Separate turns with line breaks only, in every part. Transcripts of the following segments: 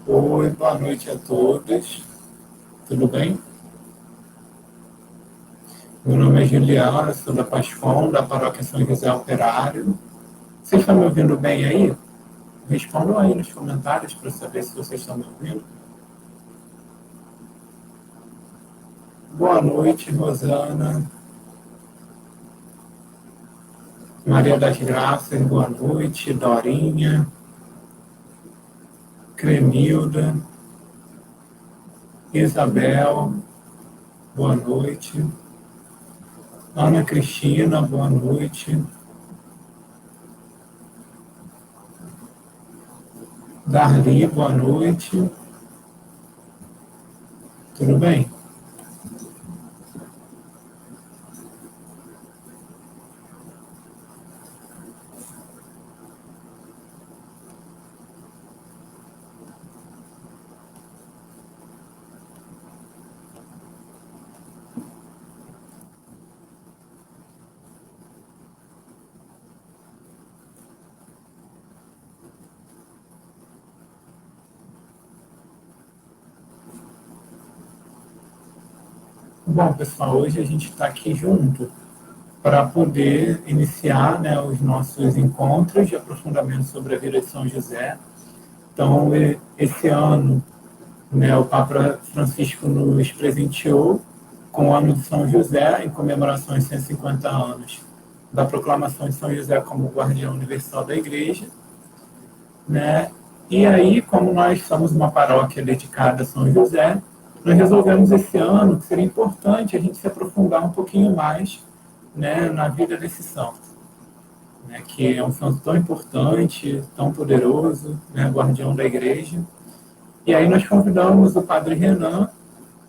Oi, boa noite a todos. Tudo bem? Meu nome é Juliana, sou da Pascom, da Paróquia São José Operário. Vocês estão me ouvindo bem aí? Respondam aí nos comentários para saber se vocês estão me ouvindo. Boa noite, Rosana. Maria das Graças, boa noite. Dorinha. Cremilda. Isabel, boa noite. Ana Cristina, boa noite. Darli, boa noite. Tudo bem? Bom, pessoal, hoje a gente está aqui junto para poder iniciar, né, os nossos encontros de aprofundamento sobre a vida de São José. Então, esse ano, né, o Papa Francisco nos presenteou com o ano de São José, em comemoração aos 150 anos da proclamação de São José como guardião universal da Igreja, né? E aí, como nós somos uma paróquia dedicada a São José, nós resolvemos esse ano que seria importante a gente se aprofundar um pouquinho mais, né, na vida desse santo, né, que é um santo tão importante, tão poderoso, né, guardião da Igreja. E aí nós convidamos o Padre Renan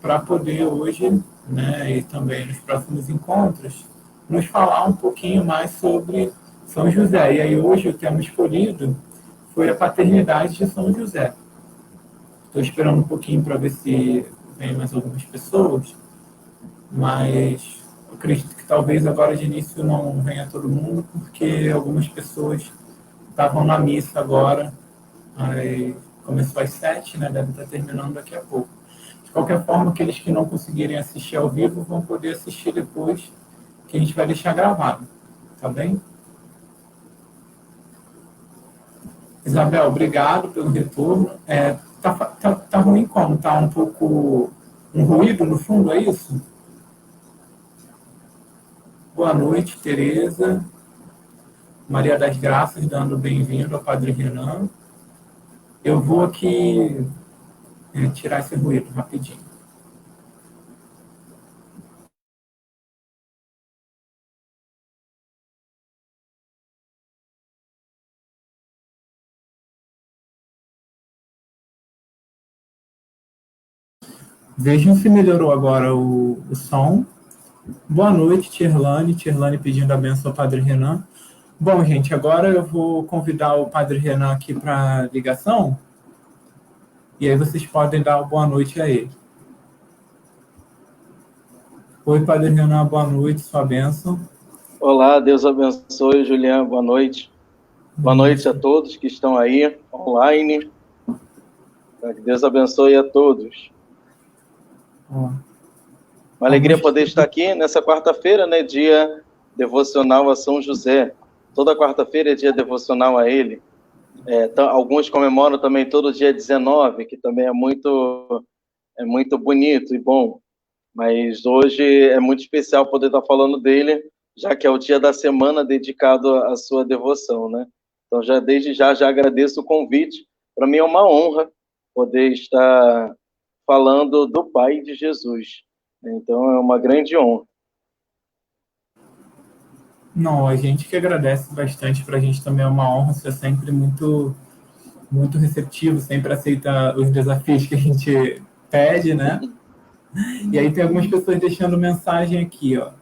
para poder hoje, né, e também nos próximos encontros, nos falar um pouquinho mais sobre São José. E aí hoje o tema escolhido foi a paternidade de São José. Estou esperando um pouquinho para ver se vem mais algumas pessoas, mas eu acredito que talvez agora de início não venha todo mundo, porque algumas pessoas estavam na missa agora, aí começou às 7, né? Deve estar terminando daqui a pouco. De qualquer forma, aqueles que não conseguirem assistir ao vivo vão poder assistir depois, que a gente vai deixar gravado, tá bem? Isabel, obrigado pelo retorno. Tá ruim como? Tá um pouco um ruído no fundo, é isso? Boa noite, Tereza. Maria das Graças, dando bem-vindo ao Padre Renan. Eu vou aqui tirar esse ruído rapidinho. Vejam se melhorou agora o som. Boa noite, Tirlane. Tirlane pedindo a benção ao Padre Renan. Bom, gente, agora eu vou convidar o Padre Renan aqui para ligação. E aí vocês podem dar uma boa noite a ele. Oi, Padre Renan, boa noite, sua bênção.
Olá, Deus abençoe, Juliana, boa noite. Boa noite a todos que estão aí, online. Deus abençoe a todos. Uma alegria poder estar aqui nessa quarta-feira, né, dia devocional a São José. Toda quarta-feira é dia devocional a ele. Alguns comemoram também todo dia 19, que também é muito bonito e bom. Mas hoje é muito especial poder estar falando dele, já que é o dia da semana dedicado à sua devoção, né? Então, desde já agradeço o convite. Para mim é uma honra poder estar falando do Pai de Jesus. Então, é uma grande honra.
Não, a gente que agradece bastante, para a gente também é uma honra, você é sempre muito, muito receptivo, sempre aceita os desafios que a gente pede, né? E aí tem algumas pessoas deixando mensagem aqui, ó.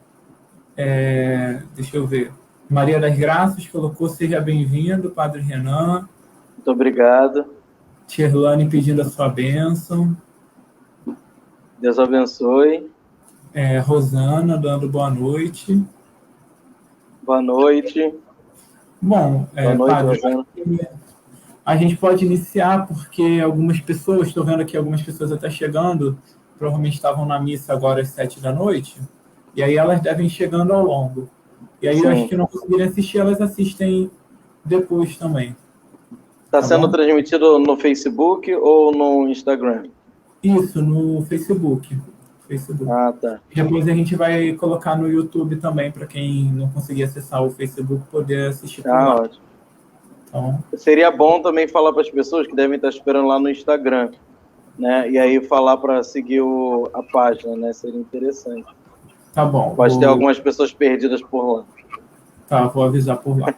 Deixa eu ver. Maria das Graças colocou: seja bem-vindo, Padre Renan.
Muito obrigado.
Tirlane pedindo a sua bênção.
Deus abençoe.
Rosana dando boa noite.
Boa noite.
Bom,
boa noite,
Padre,
Rosana.
A gente pode iniciar porque algumas pessoas, estou vendo aqui algumas pessoas até chegando, provavelmente estavam na missa agora às 7 da noite, e aí elas devem ir chegando ao longo. E aí eu acho que
Sim.
não conseguirem assistir, elas assistem depois também.
Está
Tá
sendo
bom?
transmitido no Facebook ou no Instagram?
Isso, no Facebook. Facebook.
Ah, tá.
Depois a gente vai colocar no YouTube também, para quem não conseguir acessar o Facebook poder assistir por
Ah,
lá.
ótimo.
Então,
Seria bom também falar para as pessoas que devem estar esperando lá no Instagram, né? E aí falar para seguir a página, né? Seria interessante.
tá bom.
Pode ter algumas pessoas perdidas por lá.
Tá, vou avisar por lá.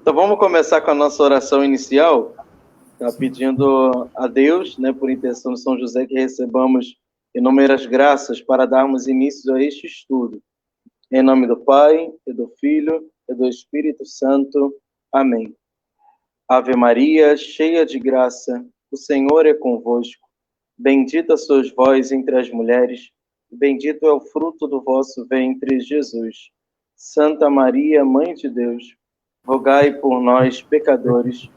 Então vamos começar com a nossa oração inicial, tá? Pedindo a Deus, né, por intenção de São José, que recebamos inúmeras graças para darmos início a este estudo. Em nome do Pai, e do Filho, e do Espírito Santo. Amém. Ave Maria, cheia de graça, o Senhor é convosco. Bendita sois vós entre as mulheres, e bendito é o fruto do vosso ventre, Jesus. Santa Maria, Mãe de Deus, rogai por nós, pecadores,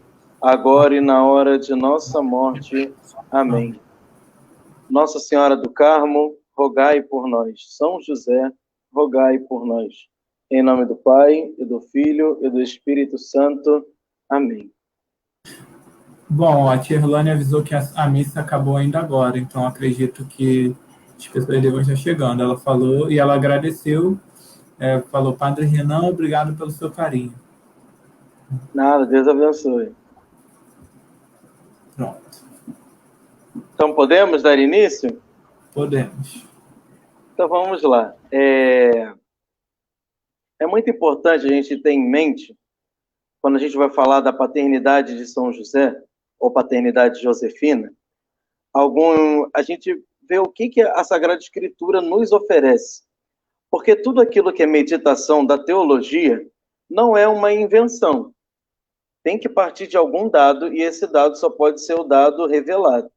agora e na hora de nossa morte. Amém. Nossa Senhora do Carmo, rogai por nós. São José, rogai por nós. Em nome do Pai, e do Filho, e do Espírito Santo. Amém.
Bom, a tia Irlane avisou que a missa acabou ainda agora, então acredito que as pessoas devam estar chegando. Ela falou e ela agradeceu, falou, Padre Renan, obrigado pelo seu carinho.
Nada, Deus abençoe.
Pronto.
Então, podemos dar início?
Podemos.
Então, vamos lá. É muito importante a gente ter em mente, quando a gente vai falar da paternidade de São José, ou paternidade josefina, a gente vê o que a Sagrada Escritura nos oferece. Porque tudo aquilo que é meditação da teologia não é uma invenção. Tem que partir de algum dado, e esse dado só pode ser o dado revelado.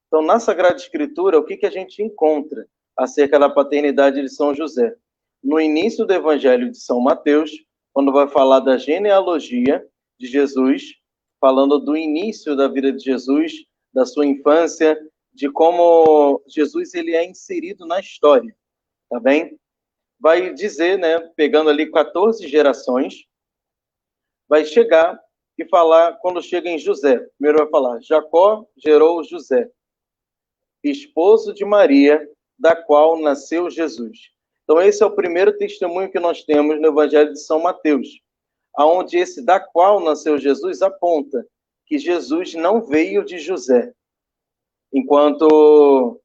Então, na Sagrada Escritura, o que a gente encontra acerca da paternidade de São José? No início do Evangelho de São Mateus, quando vai falar da genealogia de Jesus, falando do início da vida de Jesus, da sua infância, de como Jesus ele é inserido na história, tá bem? Vai dizer, né, pegando ali 14 gerações, vai chegar e falar, quando chega em José, primeiro vai falar, Jacó gerou José, esposo de Maria, da qual nasceu Jesus. Então esse é o primeiro testemunho que nós temos no Evangelho de São Mateus, aonde esse da qual nasceu Jesus aponta que Jesus não veio de José, enquanto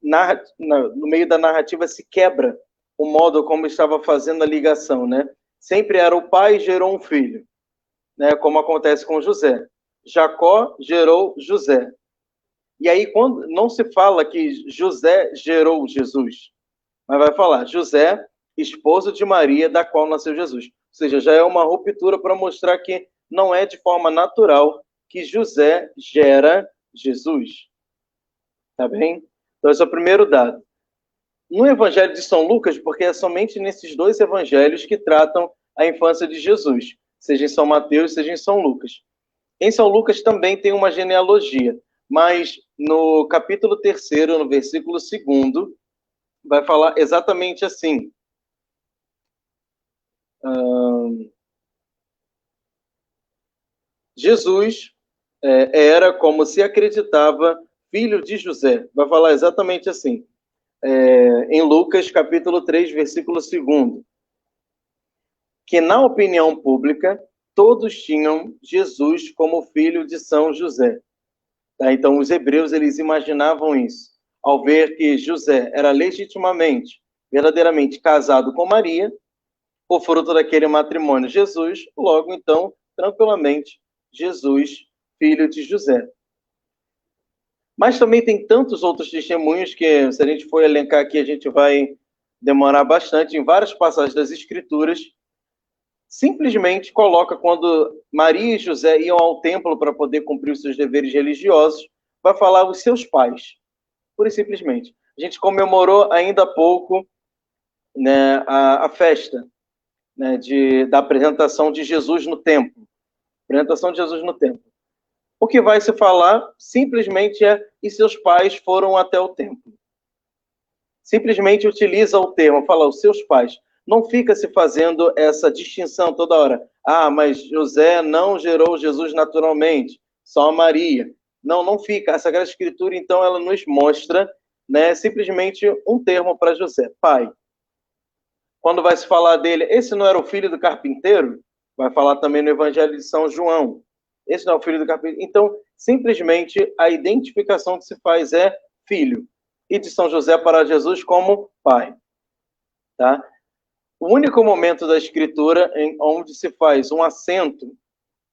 no meio da narrativa se quebra o modo como estava fazendo a ligação, né? Sempre era o pai gerou um filho, né? Como acontece com José. Jacó gerou José. E aí, quando não se fala que José gerou Jesus, mas vai falar José, esposo de Maria, da qual nasceu Jesus. Ou seja, já é uma ruptura para mostrar que não é de forma natural que José gera Jesus. Tá bem? Então, esse é o primeiro dado. No Evangelho de São Lucas, porque é somente nesses dois evangelhos que tratam a infância de Jesus, seja em São Mateus, seja em São Lucas. Em São Lucas também tem uma genealogia, mas no capítulo 3º, no versículo 2º, vai falar exatamente assim. Jesus era, como se acreditava, filho de José. Vai falar exatamente assim. Em Lucas, capítulo 3, versículo 2º. Que na opinião pública, todos tinham Jesus como filho de São José. Tá? Então, os hebreus, eles imaginavam isso. Ao ver que José era legitimamente, verdadeiramente casado com Maria, o fruto daquele matrimônio, Jesus, logo então, tranquilamente, Jesus, filho de José. Mas também tem tantos outros testemunhos que, se a gente for elencar aqui, a gente vai demorar bastante. Em várias passagens das Escrituras, simplesmente coloca quando Maria e José iam ao templo para poder cumprir os seus deveres religiosos, vai falar os seus pais, pura e simplesmente. A gente comemorou ainda há pouco, né, a festa, né, da apresentação de Jesus no templo. Apresentação de Jesus no templo. O que vai se falar simplesmente é: e seus pais foram até o templo. Simplesmente utiliza o termo, fala os seus pais. Não fica se fazendo essa distinção toda hora. Ah, mas José não gerou Jesus naturalmente, só Maria. Não, não fica. A Sagrada Escritura, então, ela nos mostra, né, simplesmente um termo para José, pai. Quando vai se falar dele, esse não era o filho do carpinteiro? Vai falar também no Evangelho de São João. Esse não é o filho do carpinteiro. Então, simplesmente, a identificação que se faz é filho. E de São José para Jesus como pai. Tá? O único momento da Escritura em onde se faz um acento,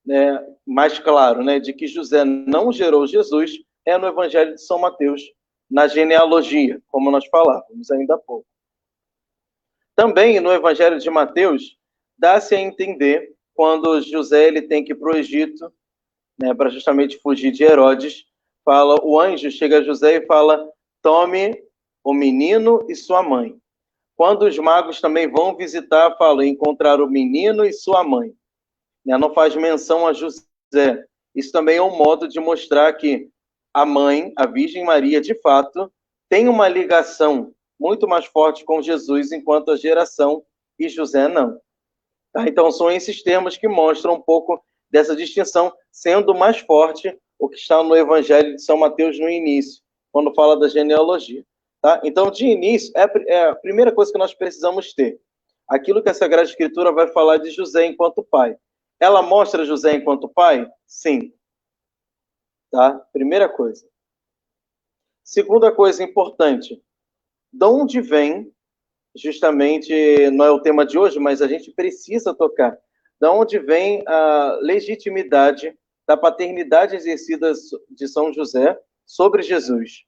né, mais claro, né, de que José não gerou Jesus é no Evangelho de São Mateus, na genealogia, como nós falávamos ainda há pouco. Também no Evangelho de Mateus, dá-se a entender quando José ele tem que ir para o Egito, né, para justamente fugir de Herodes, fala, o anjo chega a José e fala: tome o menino e sua mãe. Quando os magos também vão visitar, falam: encontrar o menino e sua mãe. Né, não faz menção a José. Isso também é um modo de mostrar que a mãe, a Virgem Maria, de fato, tem uma ligação muito mais forte com Jesus, enquanto a geração e José não. Tá? Então, são esses termos que mostram um pouco dessa distinção, sendo mais forte o que está no Evangelho de São Mateus no início, quando fala da genealogia. Tá? Então, de início, é a primeira coisa que nós precisamos ter. Aquilo que a Sagrada Escritura vai falar de José enquanto pai. Ela mostra José enquanto pai? Sim. Tá? Primeira coisa. Segunda coisa importante. De onde vem, justamente, não é o tema de hoje, mas a gente precisa tocar, de onde vem a legitimidade da paternidade exercida de São José sobre Jesus?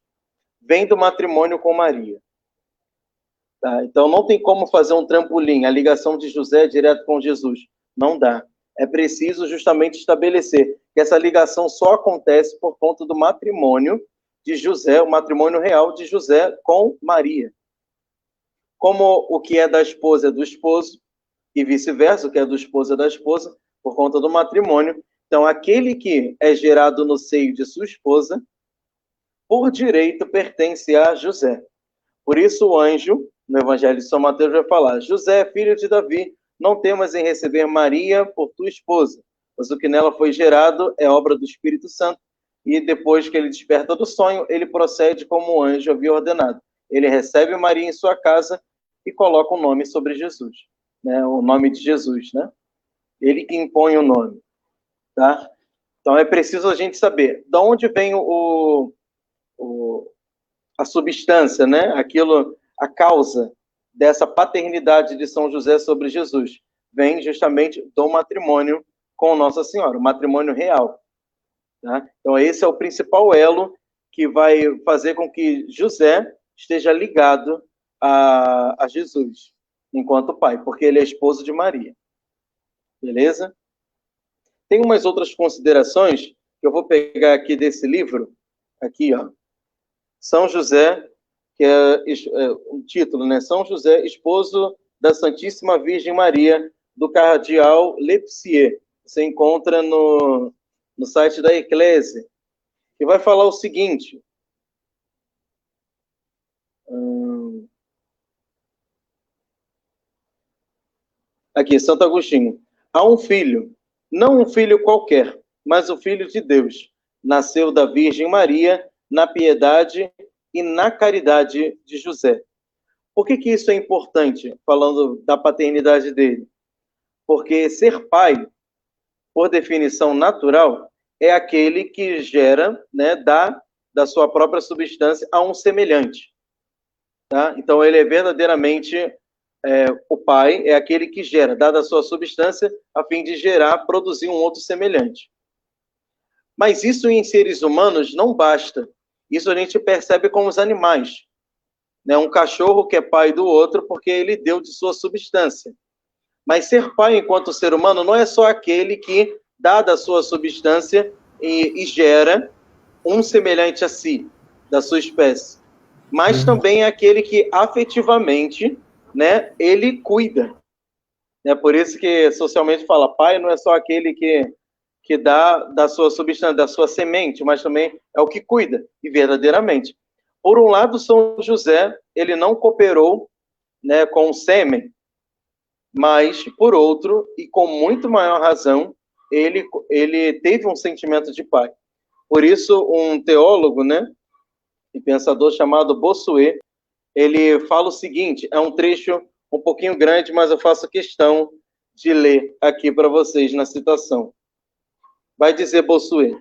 Vem do matrimônio com Maria. Tá? Então, não tem como fazer um trampolim, a ligação de José direto com Jesus. Não dá. É preciso justamente estabelecer que essa ligação só acontece por conta do matrimônio de José, o matrimônio real de José com Maria. Como o que é da esposa é do esposo, e vice-versa, o que é do esposo é da esposa, por conta do matrimônio. Então, aquele que é gerado no seio de sua esposa, por direito, pertence a José. Por isso, o anjo, no Evangelho de São Mateus, vai falar: José, filho de Davi, não temas em receber Maria por tua esposa, pois o que nela foi gerado é obra do Espírito Santo, e depois que ele desperta do sonho, ele procede como o anjo havia ordenado. Ele recebe Maria em sua casa e coloca o nome sobre Jesus, né? O nome de Jesus, né? Ele que impõe o nome, tá? Então é preciso a gente saber de onde vem a substância, né? Aquilo, a causa dessa paternidade de São José sobre Jesus. Vem justamente do matrimônio com Nossa Senhora, o matrimônio real. Tá? Então esse é o principal elo que vai fazer com que José esteja ligado a Jesus, enquanto pai, porque ele é esposo de Maria. Beleza? Tem umas outras considerações que eu vou pegar aqui desse livro, aqui, ó. São José, que é um título, né? São José, esposo da Santíssima Virgem Maria, do cardeal Lepsier. Você encontra no site da Eclésia, que vai falar o seguinte. Aqui, Santo Agostinho. Há um filho, não um filho qualquer, mas o Filho de Deus. Nasceu da Virgem Maria, na piedade e na caridade de José. Por que isso é importante, falando da paternidade dele? Porque ser pai, por definição natural, é aquele que gera, né, da sua própria substância a um semelhante. Tá? Então, ele é verdadeiramente o pai, é aquele que gera, dada a sua substância, a fim de gerar, produzir um outro semelhante. Mas isso em seres humanos não basta. Isso a gente percebe com os animais. Né? Um cachorro que é pai do outro porque ele deu de sua substância. Mas ser pai enquanto ser humano não é só aquele que dá da sua substância e gera um semelhante a si, da sua espécie. Mas também é aquele que afetivamente, né, ele cuida. É por isso que socialmente fala, pai não é só aquele que que dá da sua substância, da sua semente, mas também é o que cuida, e verdadeiramente. Por um lado, São José, ele não cooperou, né, com o sêmen, mas, por outro, e com muito maior razão, ele teve um sentimento de pai. Por isso, um teólogo, né, e pensador chamado Bossuet, ele fala o seguinte, é um trecho um pouquinho grande, mas eu faço questão de ler aqui para vocês na citação. Vai dizer Bossuet: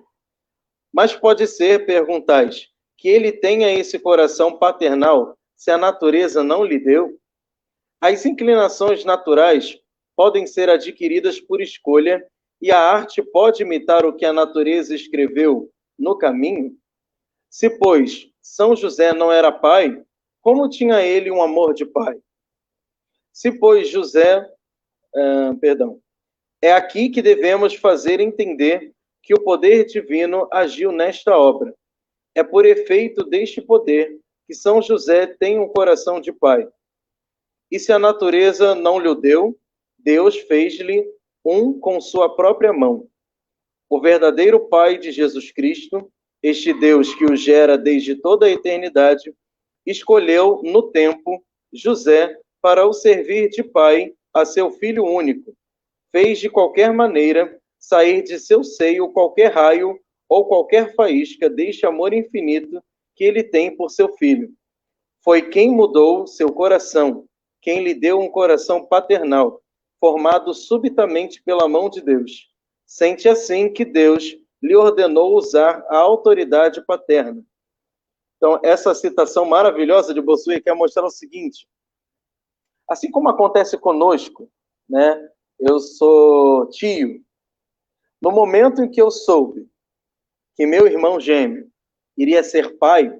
mas pode ser, perguntais, que ele tenha esse coração paternal se a natureza não lhe deu? As inclinações naturais podem ser adquiridas por escolha e a arte pode imitar o que a natureza escreveu no caminho? Se, pois, São José não era pai, como tinha ele um amor de pai? Se, pois, é aqui que devemos fazer entender que o poder divino agiu nesta obra. É por efeito deste poder que São José tem um coração de pai. E se a natureza não lhe deu, Deus fez-lhe um com sua própria mão. O verdadeiro Pai de Jesus Cristo, este Deus que o gera desde toda a eternidade, escolheu no tempo José para o servir de pai a seu filho único. Fez de qualquer maneira sair de seu seio qualquer raio ou qualquer faísca deste amor infinito que ele tem por seu filho. Foi quem mudou seu coração, quem lhe deu um coração paternal, formado subitamente pela mão de Deus. Sente assim que Deus lhe ordenou usar a autoridade paterna. Então, essa citação maravilhosa de Bossuet quer mostrar o seguinte: assim como acontece conosco, né? Eu sou tio. No momento em que eu soube que meu irmão gêmeo iria ser pai,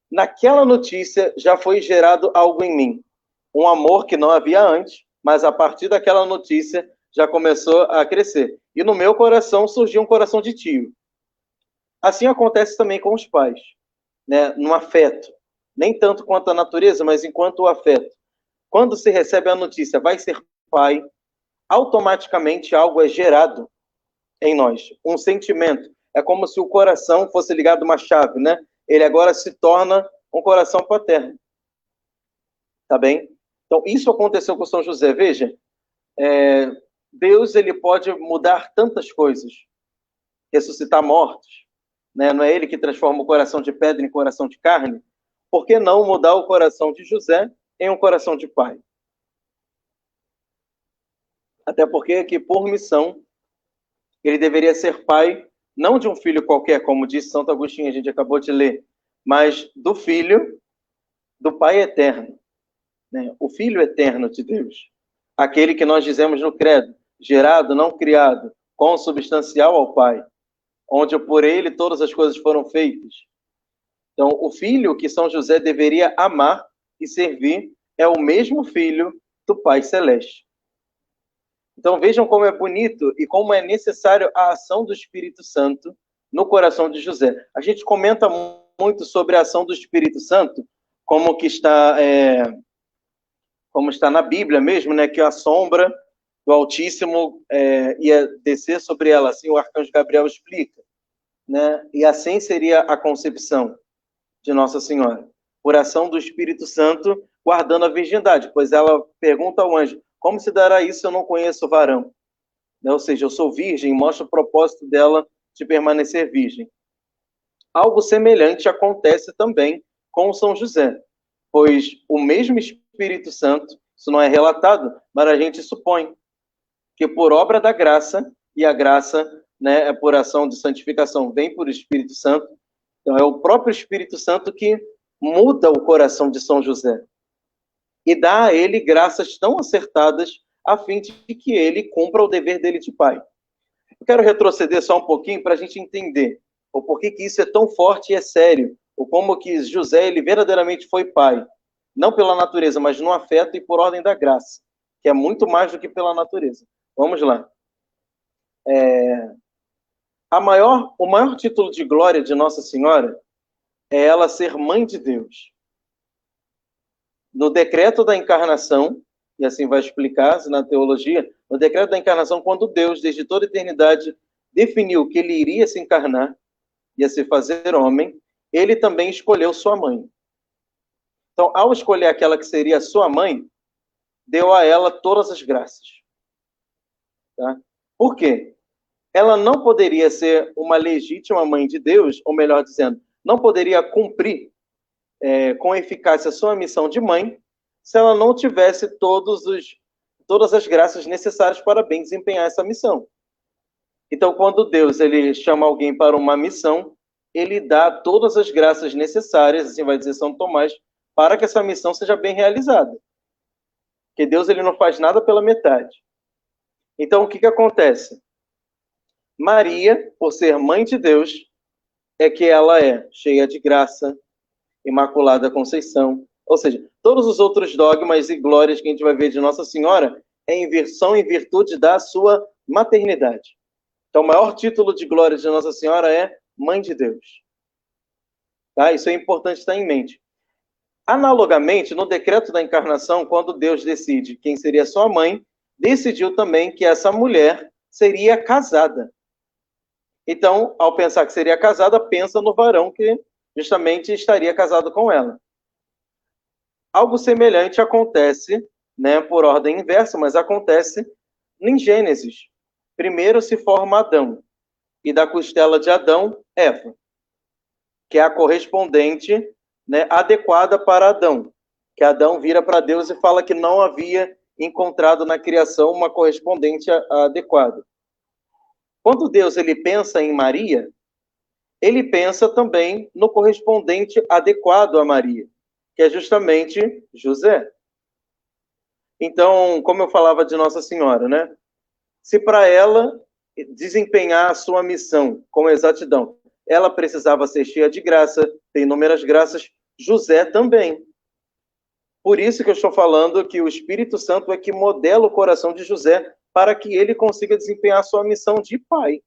naquela notícia já foi gerado algo em mim. Um amor que não havia antes, mas a partir daquela notícia já começou a crescer. E no meu coração surgiu um coração de tio. Assim acontece também com os pais, né? No afeto. Nem tanto quanto a natureza, mas enquanto o afeto. Quando se recebe a notícia, vai ser pai, automaticamente algo é gerado em nós. Um sentimento. É como se o coração fosse ligado a uma chave, né? Ele agora se torna um coração paterno. Tá bem? Então, isso aconteceu com São José. Veja, Deus ele pode mudar tantas coisas. Ressuscitar mortos. Né? Não é ele que transforma o coração de pedra em coração de carne? Por que não mudar o coração de José em um coração de pai? Até porque, que por missão, ele deveria ser pai, não de um filho qualquer, como disse Santo Agostinho, a gente acabou de ler, mas do filho do Pai eterno. Né? O Filho eterno de Deus. Aquele que nós dizemos no credo, gerado, não criado, consubstancial ao Pai, onde por ele todas as coisas foram feitas. Então, o filho que São José deveria amar e servir é o mesmo filho do Pai Celeste. Então, vejam como é bonito e como é necessário a ação do Espírito Santo no coração de José. A gente comenta muito sobre a ação do Espírito Santo, como está na Bíblia mesmo, né, que a sombra do Altíssimo ia descer sobre ela, assim o arcanjo Gabriel explica. Né? E assim seria a concepção de Nossa Senhora, por ação do Espírito Santo, guardando a virgindade, pois ela pergunta ao anjo: como se dará isso se eu não conheço o varão? Né? Ou seja, eu sou virgem, mostra o propósito dela de permanecer virgem. Algo semelhante acontece também com São José, pois o mesmo Espírito Santo, isso não é relatado, mas a gente supõe que por obra da graça, e a graça, né, é por ação de santificação, vem por Espírito Santo, então é o próprio Espírito Santo que muda o coração de São José e dá a ele graças tão acertadas a fim de que ele cumpra o dever dele de pai. Eu quero retroceder só um pouquinho para a gente entender o porquê que isso é tão forte e é sério, ou como que José ele verdadeiramente foi pai, não pela natureza, mas no afeto e por ordem da graça, que é muito mais do que pela natureza. Vamos lá. O maior título de glória de Nossa Senhora é ela ser mãe de Deus. No decreto da encarnação, e assim vai explicar-se na teologia, no decreto da encarnação, quando Deus, desde toda a eternidade, definiu que ele iria se encarnar, ia se fazer homem, ele também escolheu sua mãe. Então, ao escolher aquela que seria sua mãe, deu a ela todas as graças. Tá? Por quê? Ela não poderia ser uma legítima mãe de Deus, ou melhor dizendo, não poderia cumprir com eficácia sua missão de mãe, se ela não tivesse todas as graças necessárias para bem desempenhar essa missão. Então, quando Deus ele chama alguém para uma missão, ele dá todas as graças necessárias, assim vai dizer São Tomás, para que essa missão seja bem realizada. Porque Deus ele não faz nada pela metade. Então, o que acontece? Maria, por ser mãe de Deus, é que ela é cheia de graça, Imaculada Conceição. Ou seja, todos os outros dogmas e glórias que a gente vai ver de Nossa Senhora são em virtude da sua maternidade. Então, o maior título de glória de Nossa Senhora é Mãe de Deus. Tá? Isso é importante estar em mente. Analogamente, no decreto da encarnação, quando Deus decide quem seria sua mãe, decidiu também que essa mulher seria casada. Então, ao pensar que seria casada, pensa no varão que justamente estaria casado com ela. Algo semelhante acontece, né, por ordem inversa, mas acontece em Gênesis. Primeiro se forma Adão, e da costela de Adão, Eva, que é a correspondente, né, adequada para Adão, que Adão vira para Deus e fala que não havia encontrado na criação uma correspondente adequada. Quando Deus ele pensa em Maria, ele pensa também no correspondente adequado a Maria, que é justamente José. Então, como eu falava de Nossa Senhora, né? Se para ela desempenhar a sua missão com exatidão, ela precisava ser cheia de graça, ter inúmeras graças, José também. Por isso que eu estou falando que o Espírito Santo é que modela o coração de José para que ele consiga desempenhar a sua missão de pai.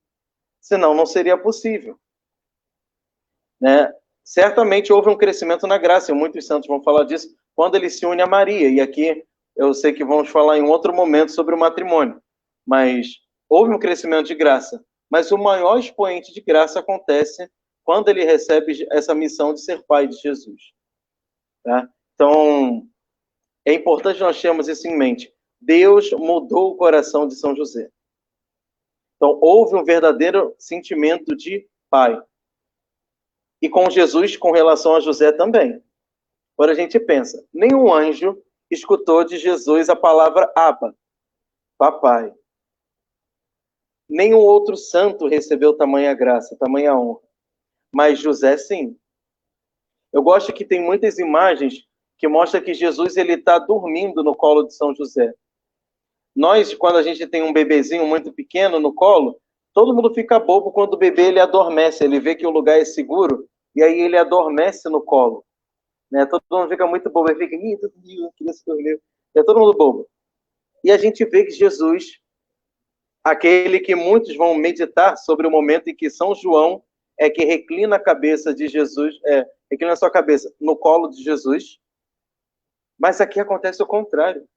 Senão, não seria possível. Né? Certamente houve um crescimento na graça, e muitos santos vão falar disso, quando ele se une a Maria. E aqui eu sei que vamos falar em outro momento sobre o matrimônio. Mas houve um crescimento de graça. Mas o maior expoente de graça acontece quando ele recebe essa missão de ser pai de Jesus. Tá? Então, é importante nós termos isso em mente. Deus mudou o coração de São José. Então, houve um verdadeiro sentimento de pai. E com Jesus, com relação a José também. Agora a gente pensa, nenhum anjo escutou de Jesus a palavra Abba, papai. Nenhum outro santo recebeu tamanha graça, tamanha honra. Mas José, sim. Eu gosto que tem muitas imagens que mostram que Jesus ele está dormindo no colo de São José. Nós, quando a gente tem um bebezinho muito pequeno no colo, todo mundo fica bobo quando o bebê ele adormece, ele vê que o lugar é seguro, e aí ele adormece no colo. Né? Todo mundo fica muito bobo, ele fica, a criança dormiu. É todo mundo bobo. E a gente vê que Jesus, aquele que muitos vão meditar sobre o momento em que São João é que reclina a cabeça de Jesus, reclina a sua cabeça no colo de Jesus, mas aqui acontece o contrário.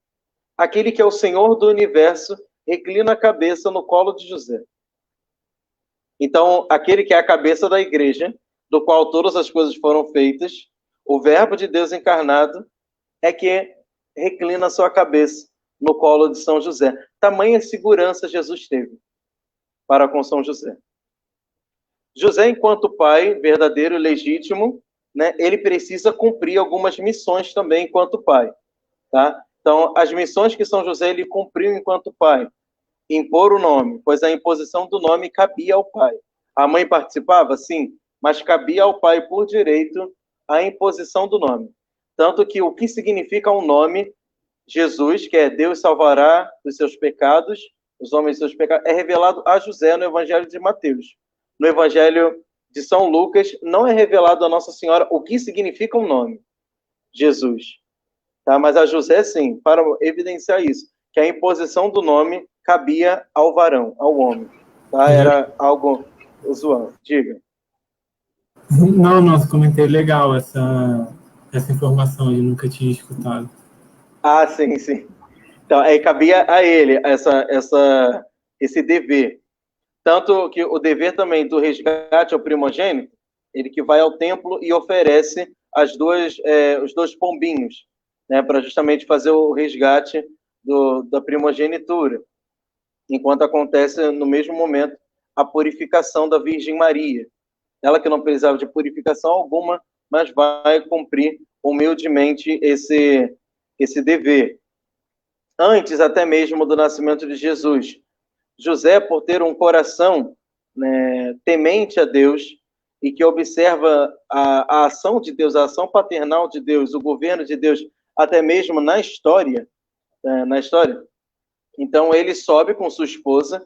Aquele que é o Senhor do universo reclina a cabeça no colo de José. Então, aquele que é a cabeça da igreja, do qual todas as coisas foram feitas, o Verbo de Deus encarnado, é que reclina a sua cabeça no colo de São José. Tamanha segurança Jesus teve para com São José. José, enquanto pai verdadeiro e legítimo, né, ele precisa cumprir algumas missões também enquanto pai. Tá? Então, as missões que São José ele cumpriu enquanto pai, impor o nome, pois a imposição do nome cabia ao pai. A mãe participava? Sim, mas cabia ao pai por direito a imposição do nome. Tanto que o que significa um nome, Jesus, que é Deus salvará dos seus pecados, os homens dos seus pecados, é revelado a José no Evangelho de Mateus. No Evangelho de São Lucas, não é revelado a Nossa Senhora o que significa um nome, Jesus. Tá? Mas a José, sim, para evidenciar isso, que a imposição do nome cabia ao varão, ao homem. Tá? Era algo usual. Diga.
Não, nossa, comentei legal essa informação, eu nunca tinha escutado.
Ah, sim, sim. Então, aí cabia a ele esse dever. Tanto que o dever também do resgate ao primogênito, ele que vai ao templo e oferece os dois pombinhos, né, para justamente fazer o resgate da primogenitura, enquanto acontece no mesmo momento a purificação da Virgem Maria. Ela que não precisava de purificação alguma, mas vai cumprir humildemente esse dever. Antes até mesmo do nascimento de Jesus, José, por ter um coração, né, temente a Deus e que observa a ação de Deus, a ação paternal de Deus, o governo de Deus, até mesmo na história, então ele sobe com sua esposa,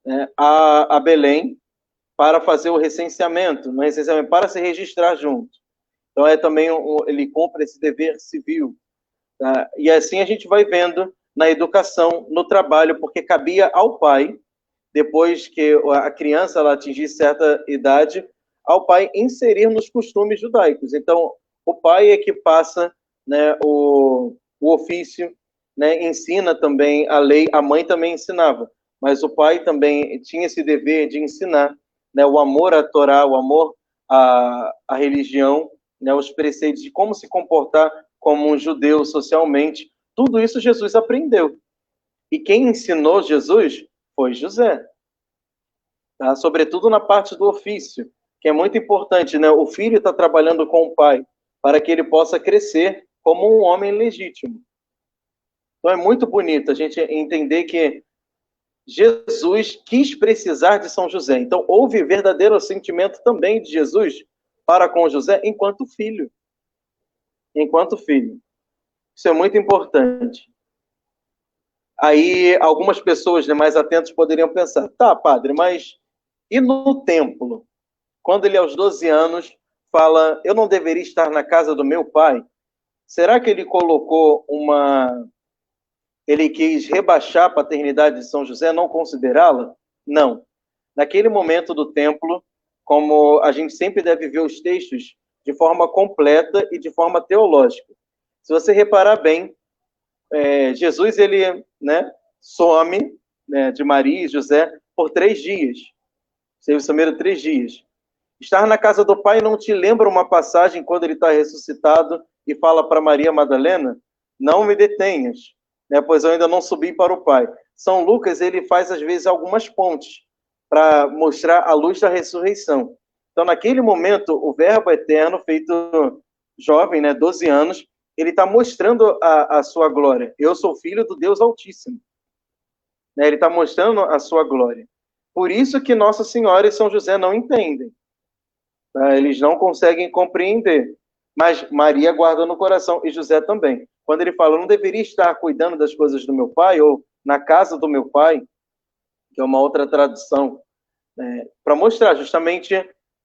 né, a Belém para fazer o recenseamento, para se registrar junto. Então ele cumpre esse dever civil. Tá? E assim a gente vai vendo na educação, no trabalho, porque cabia ao pai, depois que a criança ela atingisse certa idade, ao pai inserir nos costumes judaicos. Então, o pai é que passa, né, o ofício, né, ensina também a lei, a mãe também ensinava, mas o pai também tinha esse dever de ensinar, né, o amor à Torá, o amor à religião, né, os preceitos de como se comportar como um judeu socialmente. Tudo isso Jesus aprendeu. E quem ensinou Jesus foi José. Tá? Sobretudo na parte do ofício, que é muito importante, né? O filho está trabalhando com o pai para que ele possa crescer como um homem legítimo. Então é muito bonito a gente entender que Jesus quis precisar de São José. Então houve verdadeiro sentimento também de Jesus para com José enquanto filho. Enquanto filho. Isso é muito importante. Aí algumas pessoas, né, mais atentas poderiam pensar, tá, padre, mas e no templo? Quando ele aos 12 anos fala, eu não deveria estar na casa do meu pai, será que ele colocou ele quis rebaixar a paternidade de São José, não considerá-la? Não. Naquele momento do templo, como a gente sempre deve ver os textos de forma completa e de forma teológica. Se você reparar bem, Jesus, ele, né, some, né, de Maria e José por 3 dias. Esteve somente 3 dias. Estar na casa do Pai não te lembra uma passagem quando ele está ressuscitado e fala para Maria Madalena, não me detenhas, né, pois eu ainda não subi para o Pai. São Lucas, ele faz às vezes algumas pontes para mostrar a luz da ressurreição. Então, naquele momento, o Verbo eterno, feito jovem, né, 12 anos, ele está mostrando a sua glória. Eu sou filho do Deus Altíssimo. Né, ele está mostrando a sua glória. Por isso que Nossa Senhora e São José não entendem. Tá? Eles não conseguem compreender. Mas Maria guarda no coração, e José também. Quando ele fala, eu não deveria estar cuidando das coisas do meu pai, ou na casa do meu pai, que é uma outra tradução, para mostrar justamente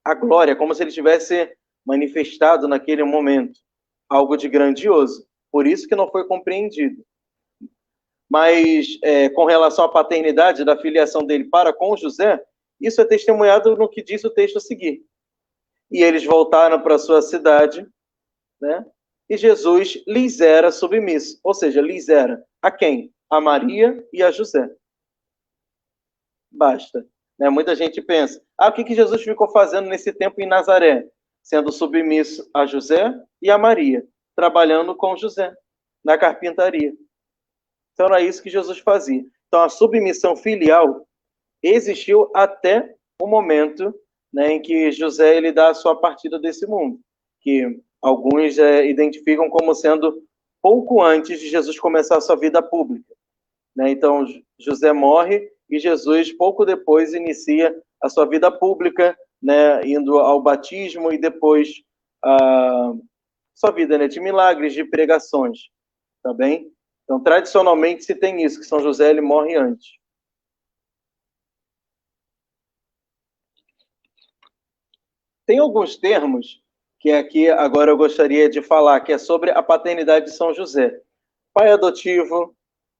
a glória, como se ele tivesse manifestado naquele momento algo de grandioso. Por isso que não foi compreendido. Mas com relação à paternidade, da filiação dele para com José, isso é testemunhado no que diz o texto a seguir. E eles voltaram para a sua cidade, né? E Jesus lhes era submisso. Ou seja, lhes era a quem? A Maria e a José. Basta. Né? Muita gente pensa, o que Jesus ficou fazendo nesse tempo em Nazaré? Sendo submisso a José e a Maria, trabalhando com José, na carpintaria. Então era isso que Jesus fazia. Então a submissão filial existiu até o momento, né, em que José ele dá a sua partida desse mundo, que alguns identificam como sendo pouco antes de Jesus começar a sua vida pública. Né? Então José morre e Jesus pouco depois inicia a sua vida pública, né, indo ao batismo e depois a sua vida, né, de milagres, de pregações, tá bem? Então, tradicionalmente se tem isso, que São José ele morre antes. Tem alguns termos que aqui agora eu gostaria de falar, que é sobre a paternidade de São José. Pai adotivo,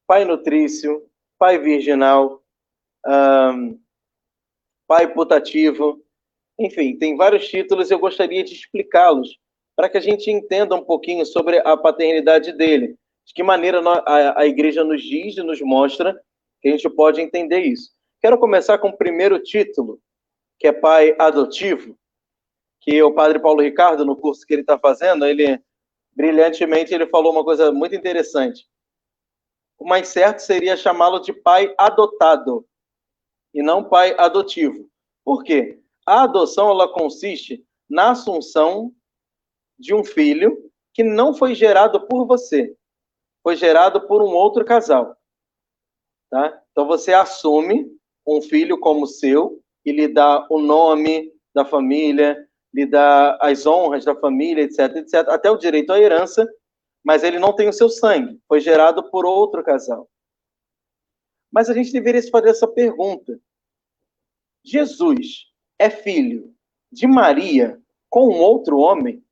pai nutrício, pai virginal, pai putativo, enfim, tem vários títulos e eu gostaria de explicá-los para que a gente entenda um pouquinho sobre a paternidade dele, De que maneira a igreja nos diz e nos mostra que a gente pode entender isso. Quero começar com o primeiro título, que é pai adotivo, que o padre Paulo Ricardo, no curso que ele está fazendo, ele brilhantemente ele falou uma coisa muito interessante. O mais certo seria chamá-lo de pai adotado e não pai adotivo. Por quê? A adoção ela consiste na assunção de um filho que não foi gerado por você, foi gerado por um outro casal. Tá? Então você assume um filho como seu e lhe dá o nome da família, lhe dá as honras da família, etc, etc, até o direito à herança, mas ele não tem o seu sangue, foi gerado por outro casal. Mas a gente deveria se fazer essa pergunta. Jesus é filho de Maria com um outro homem?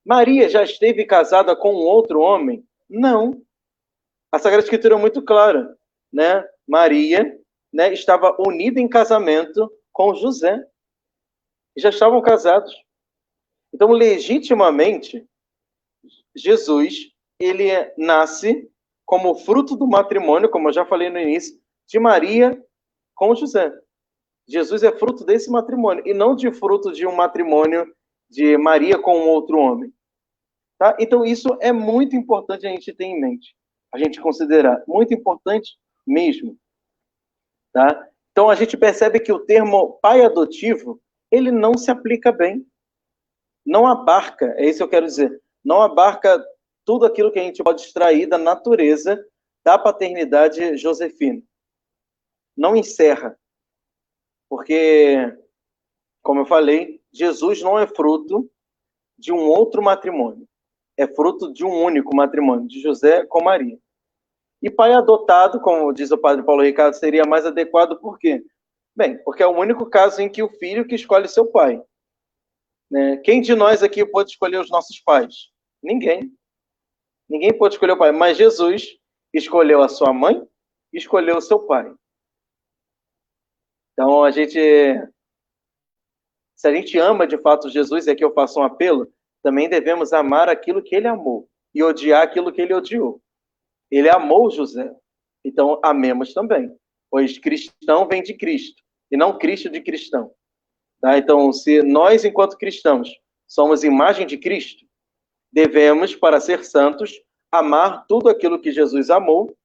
Maria já esteve casada com um outro homem? Não. A Sagrada Escritura é muito clara, né? Maria, né, estava unida em casamento com José. Já estavam casados. Então, legitimamente, Jesus, ele nasce como fruto do matrimônio, como eu já falei no início, de Maria com José. Jesus é fruto desse matrimônio, e não de fruto de um matrimônio de Maria com um outro homem. Tá? Então, isso é muito importante a gente ter em mente, a gente considerar. Muito importante mesmo. Tá? Então, a gente percebe que o termo pai adotivo, ele não se aplica bem. Não abarca, é isso que eu quero dizer, não abarca tudo aquilo que a gente pode extrair da natureza da paternidade josefina. Não encerra. Porque, como eu falei, Jesus não é fruto de um outro matrimônio. É fruto de um único matrimônio, de José com Maria. E pai adotado, como diz o padre Paulo Ricardo, seria mais adequado por quê? Bem, porque é o único caso em que o filho que escolhe seu pai. Né? Quem de nós aqui pode escolher os nossos pais? Ninguém. Ninguém pode escolher o pai. Mas Jesus escolheu a sua mãe e escolheu o seu pai. Então, se a gente ama de fato Jesus, e aqui eu faço um apelo, também devemos amar aquilo que ele amou e odiar aquilo que ele odiou. Ele amou José, então amemos também, pois cristão vem de Cristo, e não Cristo de cristão. Tá? Então, se nós, enquanto cristãos, somos imagem de Cristo, devemos, para ser santos, amar tudo aquilo que Jesus amou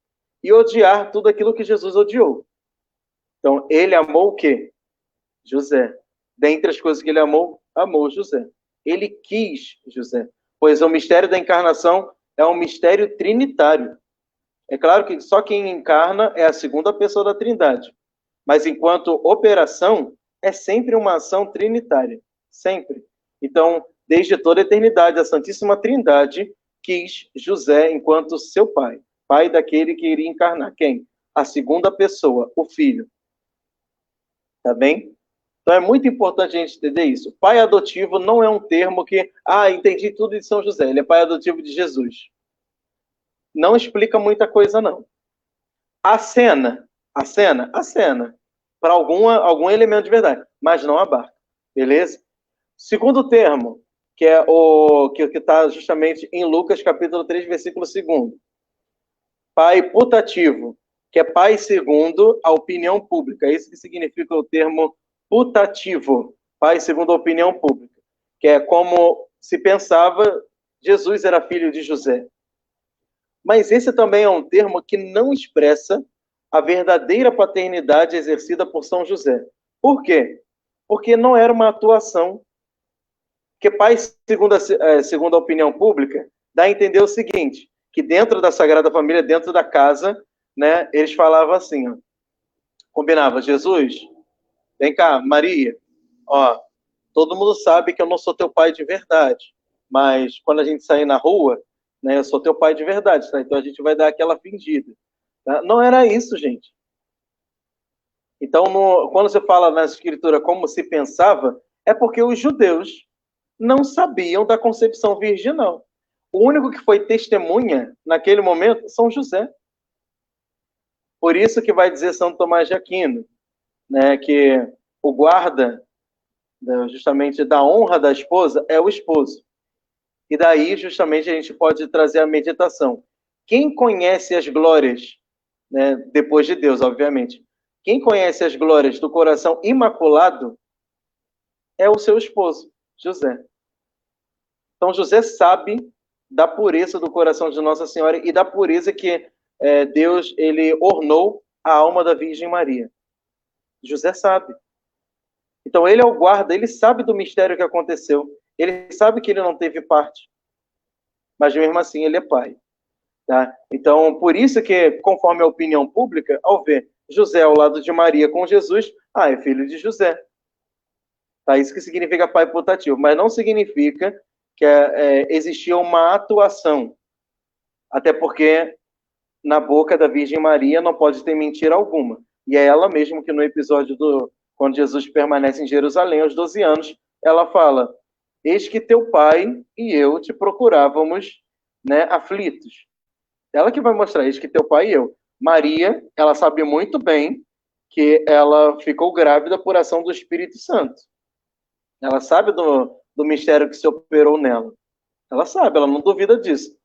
e odiar tudo aquilo que Jesus odiou. Então, ele amou o quê? José. Dentre as coisas que ele amou, amou José. Ele quis José, pois o mistério da encarnação é um mistério trinitário. É claro que só quem encarna é a segunda pessoa da Trindade, mas enquanto operação, é sempre uma ação trinitária. Sempre. Então, desde toda a eternidade, a Santíssima Trindade quis José enquanto seu pai. Pai daquele que iria encarnar. Quem? A segunda pessoa, o Filho. Tá bem? Então, é muito importante a gente entender isso. Pai adotivo não é um termo que, entendi tudo de São José. Ele é pai adotivo de Jesus. Não explica muita coisa, não. Acena para algum elemento de verdade, mas não abarca. Beleza? Segundo termo, que é o que está justamente em Lucas, capítulo 3, versículo 2. Pai putativo, que é pai segundo a opinião pública. Isso que significa o termo putativo, pai segundo a opinião pública, que é como se pensava Jesus era filho de José. Mas esse também é um termo que não expressa a verdadeira paternidade exercida por São José. Por quê? Porque não era uma atuação. Porque pai, segundo a opinião pública, dá a entender o seguinte, que dentro da Sagrada Família, dentro da casa, né, eles falavam assim, ó, combinava, Jesus, vem cá, Maria, ó, todo mundo sabe que eu não sou teu pai de verdade, mas quando a gente sair na rua, né, eu sou teu pai de verdade, tá? Então a gente vai dar aquela fingida. Tá? Não era isso, gente. Então, quando você fala na Escritura como se pensava, é porque os judeus não sabiam da concepção virginal. O único que foi testemunha naquele momento, São José. Por isso que vai dizer São Tomás de Aquino, né, que o guarda, né, justamente da honra da esposa é o esposo. E daí, justamente, a gente pode trazer a meditação. Quem conhece as glórias, né, depois de Deus, obviamente, quem conhece as glórias do coração imaculado é o seu esposo, José. Então, José sabe da pureza do coração de Nossa Senhora e da pureza que Deus ele ornou a alma da Virgem Maria. José sabe. Então, ele é o guarda, ele sabe do mistério que aconteceu. Ele sabe que ele não teve parte. Mas, mesmo assim, ele é pai. Tá? Então, por isso que, conforme a opinião pública, ao ver José ao lado de Maria com Jesus, é filho de José. Tá? Isso que significa pai putativo. Mas não significa que existia uma atuação. Até porque na boca da Virgem Maria não pode ter mentira alguma. E é ela mesma que no episódio quando Jesus permanece em Jerusalém aos 12 anos, ela fala: eis que teu pai e eu te procurávamos, né, aflitos. Ela que vai mostrar, eis que teu pai e eu. Maria, ela sabe muito bem que ela ficou grávida por ação do Espírito Santo. Ela sabe do mistério que se operou nela. Ela sabe, ela não duvida disso.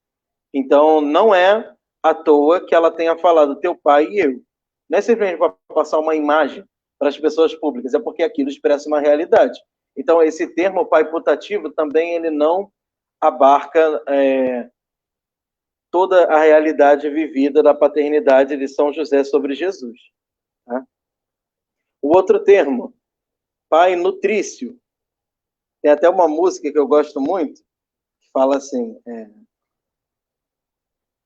Então, não é à toa que ela tenha falado teu pai e eu. Não é simplesmente para passar uma imagem para as pessoas públicas, é porque aquilo expressa uma realidade. Então, esse termo pai putativo também ele não abarca toda a realidade vivida da paternidade de São José sobre Jesus. Tá? O outro termo, pai nutrício. Tem até uma música que eu gosto muito, que fala assim...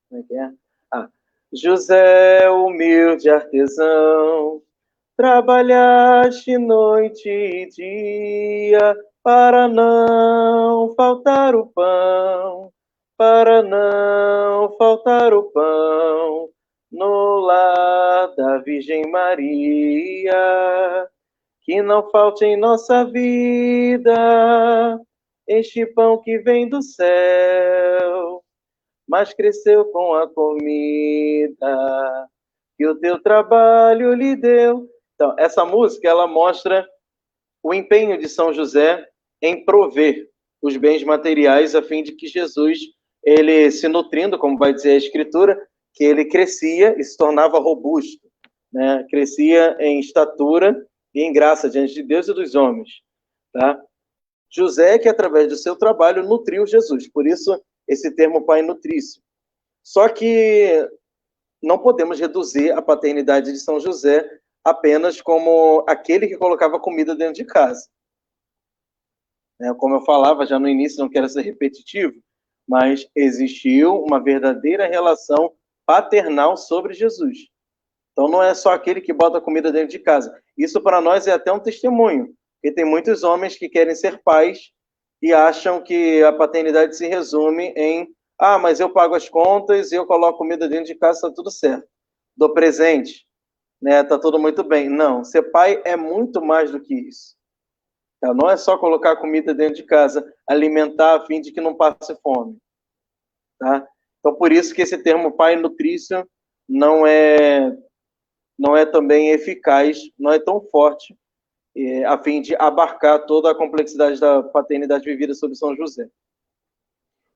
Como é que é? José, humilde artesão, trabalhaste noite e dia para não faltar o pão, para não faltar o pão no lar da Virgem Maria. Que não falte em nossa vida este pão que vem do céu, mas cresceu com a comida que o teu trabalho lhe deu. Então, essa música, ela mostra o empenho de São José em prover os bens materiais a fim de que Jesus, ele se nutrindo, como vai dizer a Escritura, que ele crescia e se tornava robusto, né? Crescia em estatura e em graça diante de Deus e dos homens. Tá? José, que através do seu trabalho nutriu Jesus, por isso esse termo pai nutrício. Só que não podemos reduzir a paternidade de São José apenas como aquele que colocava comida dentro de casa. Como eu falava já no início, não quero ser repetitivo, mas existiu uma verdadeira relação paternal sobre Jesus. Então não é só aquele que bota comida dentro de casa. Isso para nós é até um testemunho, porque tem muitos homens que querem ser pais e acham que a paternidade se resume em mas eu pago as contas e eu coloco comida dentro de casa, está tudo certo. Dou presente, né? Tá tudo muito bem. Não, ser pai é muito mais do que isso. Tá? Não é só colocar comida dentro de casa, alimentar a fim de que não passe fome. Tá? Então, por isso que esse termo pai nutrício não é também eficaz, não é tão forte, a fim de abarcar toda a complexidade da paternidade vivida sob São José.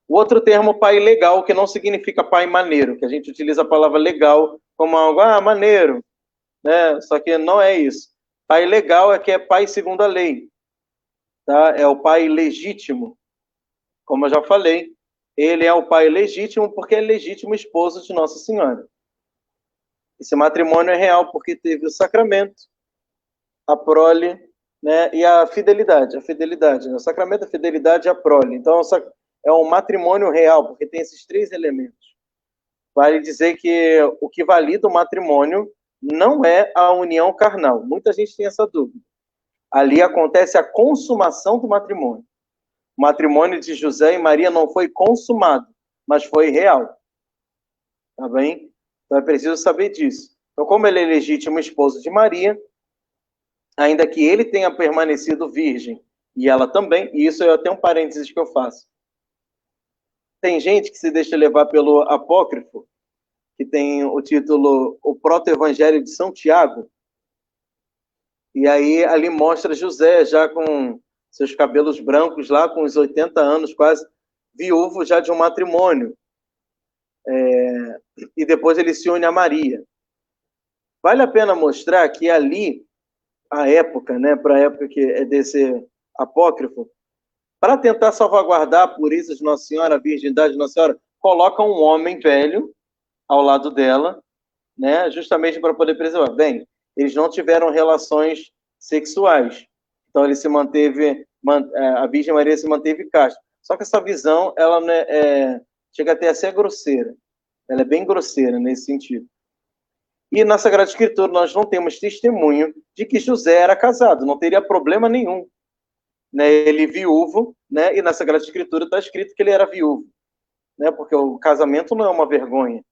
O outro termo, pai legal, que não significa pai maneiro, que a gente utiliza a palavra legal como algo, maneiro, né? Só que não é isso. Pai legal é que é pai segundo a lei, tá? É o pai legítimo, como eu já falei. Ele é o pai legítimo porque é legítimo esposo de Nossa Senhora. Esse matrimônio é real porque teve o sacramento, a prole, né? E a fidelidade, né? O sacramento, a fidelidade e a prole. Então, é um matrimônio real, porque tem esses três elementos. Vale dizer que o que valida o matrimônio não é a união carnal. Muita gente tem essa dúvida. Ali acontece a consumação do matrimônio. O matrimônio de José e Maria não foi consumado, mas foi real. Tá bem? Então é preciso saber disso. Então, como ele é legítimo esposo de Maria, ainda que ele tenha permanecido virgem, e ela também, e isso é até um parênteses que eu faço. Tem gente que se deixa levar pelo apócrifo, que tem o título O Proto-Evangelho de São Tiago, e aí ali mostra José já com seus cabelos brancos lá, com os 80 anos quase, viúvo já de um matrimônio, e depois ele se une a Maria. Vale a pena mostrar que ali, a época, né, para a época que é desse apócrifo, para tentar salvaguardar a pureza de Nossa Senhora, a virgindade de Nossa Senhora, coloca um homem velho ao lado dela, né, justamente para poder preservar. Bem, eles não tiveram relações sexuais, então ele se manteve, a Virgem Maria se manteve casta. Só que essa visão, ela chega até a ser grosseira. Ela é bem grosseira nesse sentido. E na Sagrada Escritura nós não temos testemunho de que José era casado, não teria problema nenhum, né? Ele viúvo, né? E na Sagrada Escritura está escrito que ele era viúvo, né? Porque o casamento não é uma vergonha,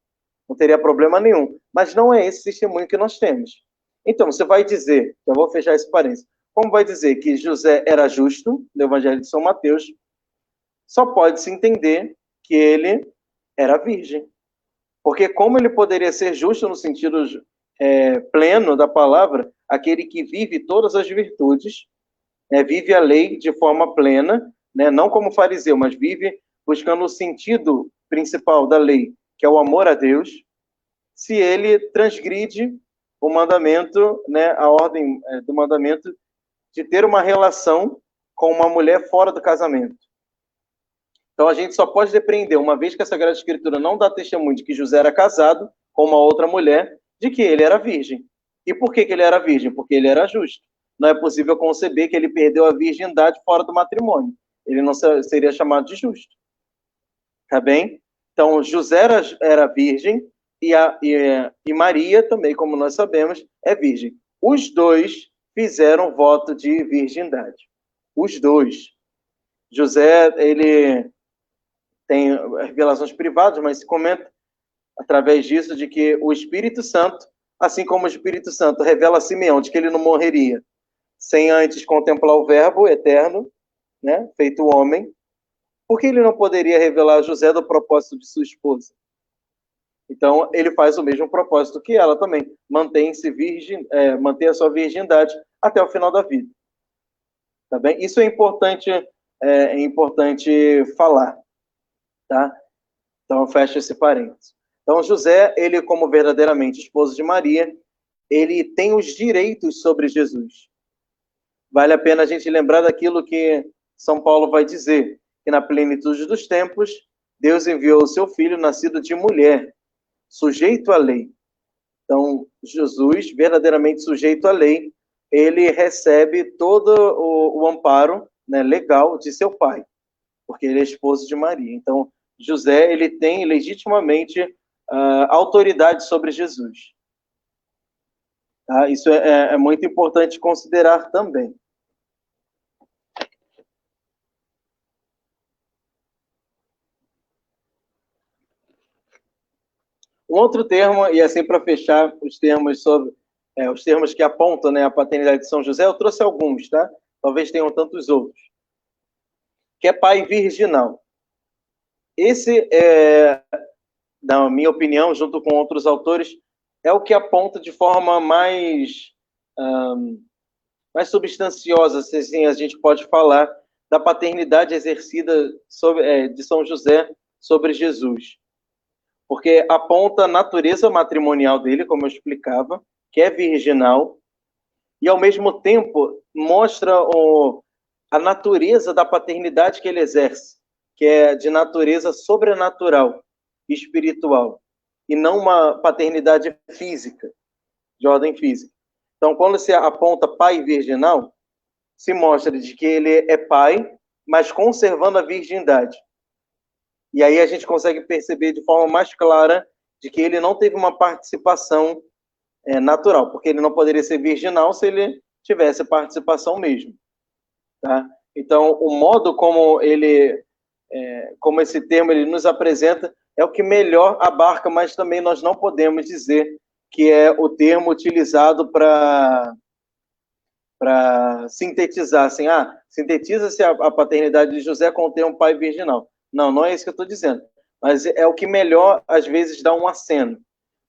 não teria problema nenhum. Mas não é esse testemunho que nós temos. Então, você vai dizer, já vou fechar esse parênteses, como vai dizer que José era justo, no Evangelho de São Mateus, só pode-se entender que ele era virgem. Porque como ele poderia ser justo no sentido pleno da palavra, aquele que vive todas as virtudes, vive a lei de forma plena, né, não como fariseu, mas vive buscando o sentido principal da lei, que é o amor a Deus, se ele transgride o mandamento, né, a ordem do mandamento de ter uma relação com uma mulher fora do casamento. Então, a gente só pode depreender, uma vez que a Sagrada Escritura não dá testemunho de que José era casado com uma outra mulher, de que ele era virgem. E por que ele era virgem? Porque ele era justo. Não é possível conceber que ele perdeu a virgindade fora do matrimônio. Ele não seria chamado de justo. Tá bem? Então, José era virgem e Maria também, como nós sabemos, é virgem. Os dois fizeram voto de virgindade. Os dois. José, ele tem revelações privadas, mas se comenta através disso de que o Espírito Santo, assim como o Espírito Santo revela a Simeão de que ele não morreria sem antes contemplar o Verbo eterno, né, feito homem, por que ele não poderia revelar a José do propósito de sua esposa? Então, ele faz o mesmo propósito que ela também, mantém-se virgem, manter a sua virgindade até o final da vida. Tá bem? Isso é importante falar. Tá? Então, eu fecho esse parênteses. Então, José, ele como verdadeiramente esposo de Maria, ele tem os direitos sobre Jesus. Vale a pena a gente lembrar daquilo que São Paulo vai dizer, que na plenitude dos tempos, Deus enviou o seu filho nascido de mulher, sujeito à lei. Então, Jesus, verdadeiramente sujeito à lei, ele recebe todo o amparo, né, legal de seu pai, porque ele é esposo de Maria. Então, José, ele tem legitimamente autoridade sobre Jesus. Tá? Isso é muito importante considerar também. Um outro termo, e assim para fechar os termos sobre os termos que apontam, né, a paternidade de São José, eu trouxe alguns, tá? Talvez tenham tantos outros. Que é pai virginal. Esse, na minha opinião, junto com outros autores, é o que aponta de forma mais substanciosa, se assim a gente pode falar, da paternidade exercida de São José sobre Jesus. Porque aponta a natureza matrimonial dele, como eu explicava, que é virginal, e ao mesmo tempo mostra a natureza da paternidade que ele exerce, que é de natureza sobrenatural, espiritual, e não uma paternidade física, de ordem física. Então, quando se aponta pai virginal, se mostra de que ele é pai, mas conservando a virgindade. E aí a gente consegue perceber de forma mais clara de que ele não teve uma participação natural, porque ele não poderia ser virginal se ele tivesse participação mesmo. Tá? Então, o modo como como esse termo ele nos apresenta é o que melhor abarca, mas também nós não podemos dizer que é o termo utilizado para sintetizar, assim, sintetiza-se a paternidade de José com o termo pai virginal. Não, não é isso que eu estou dizendo. Mas é o que melhor, às vezes, dá um aceno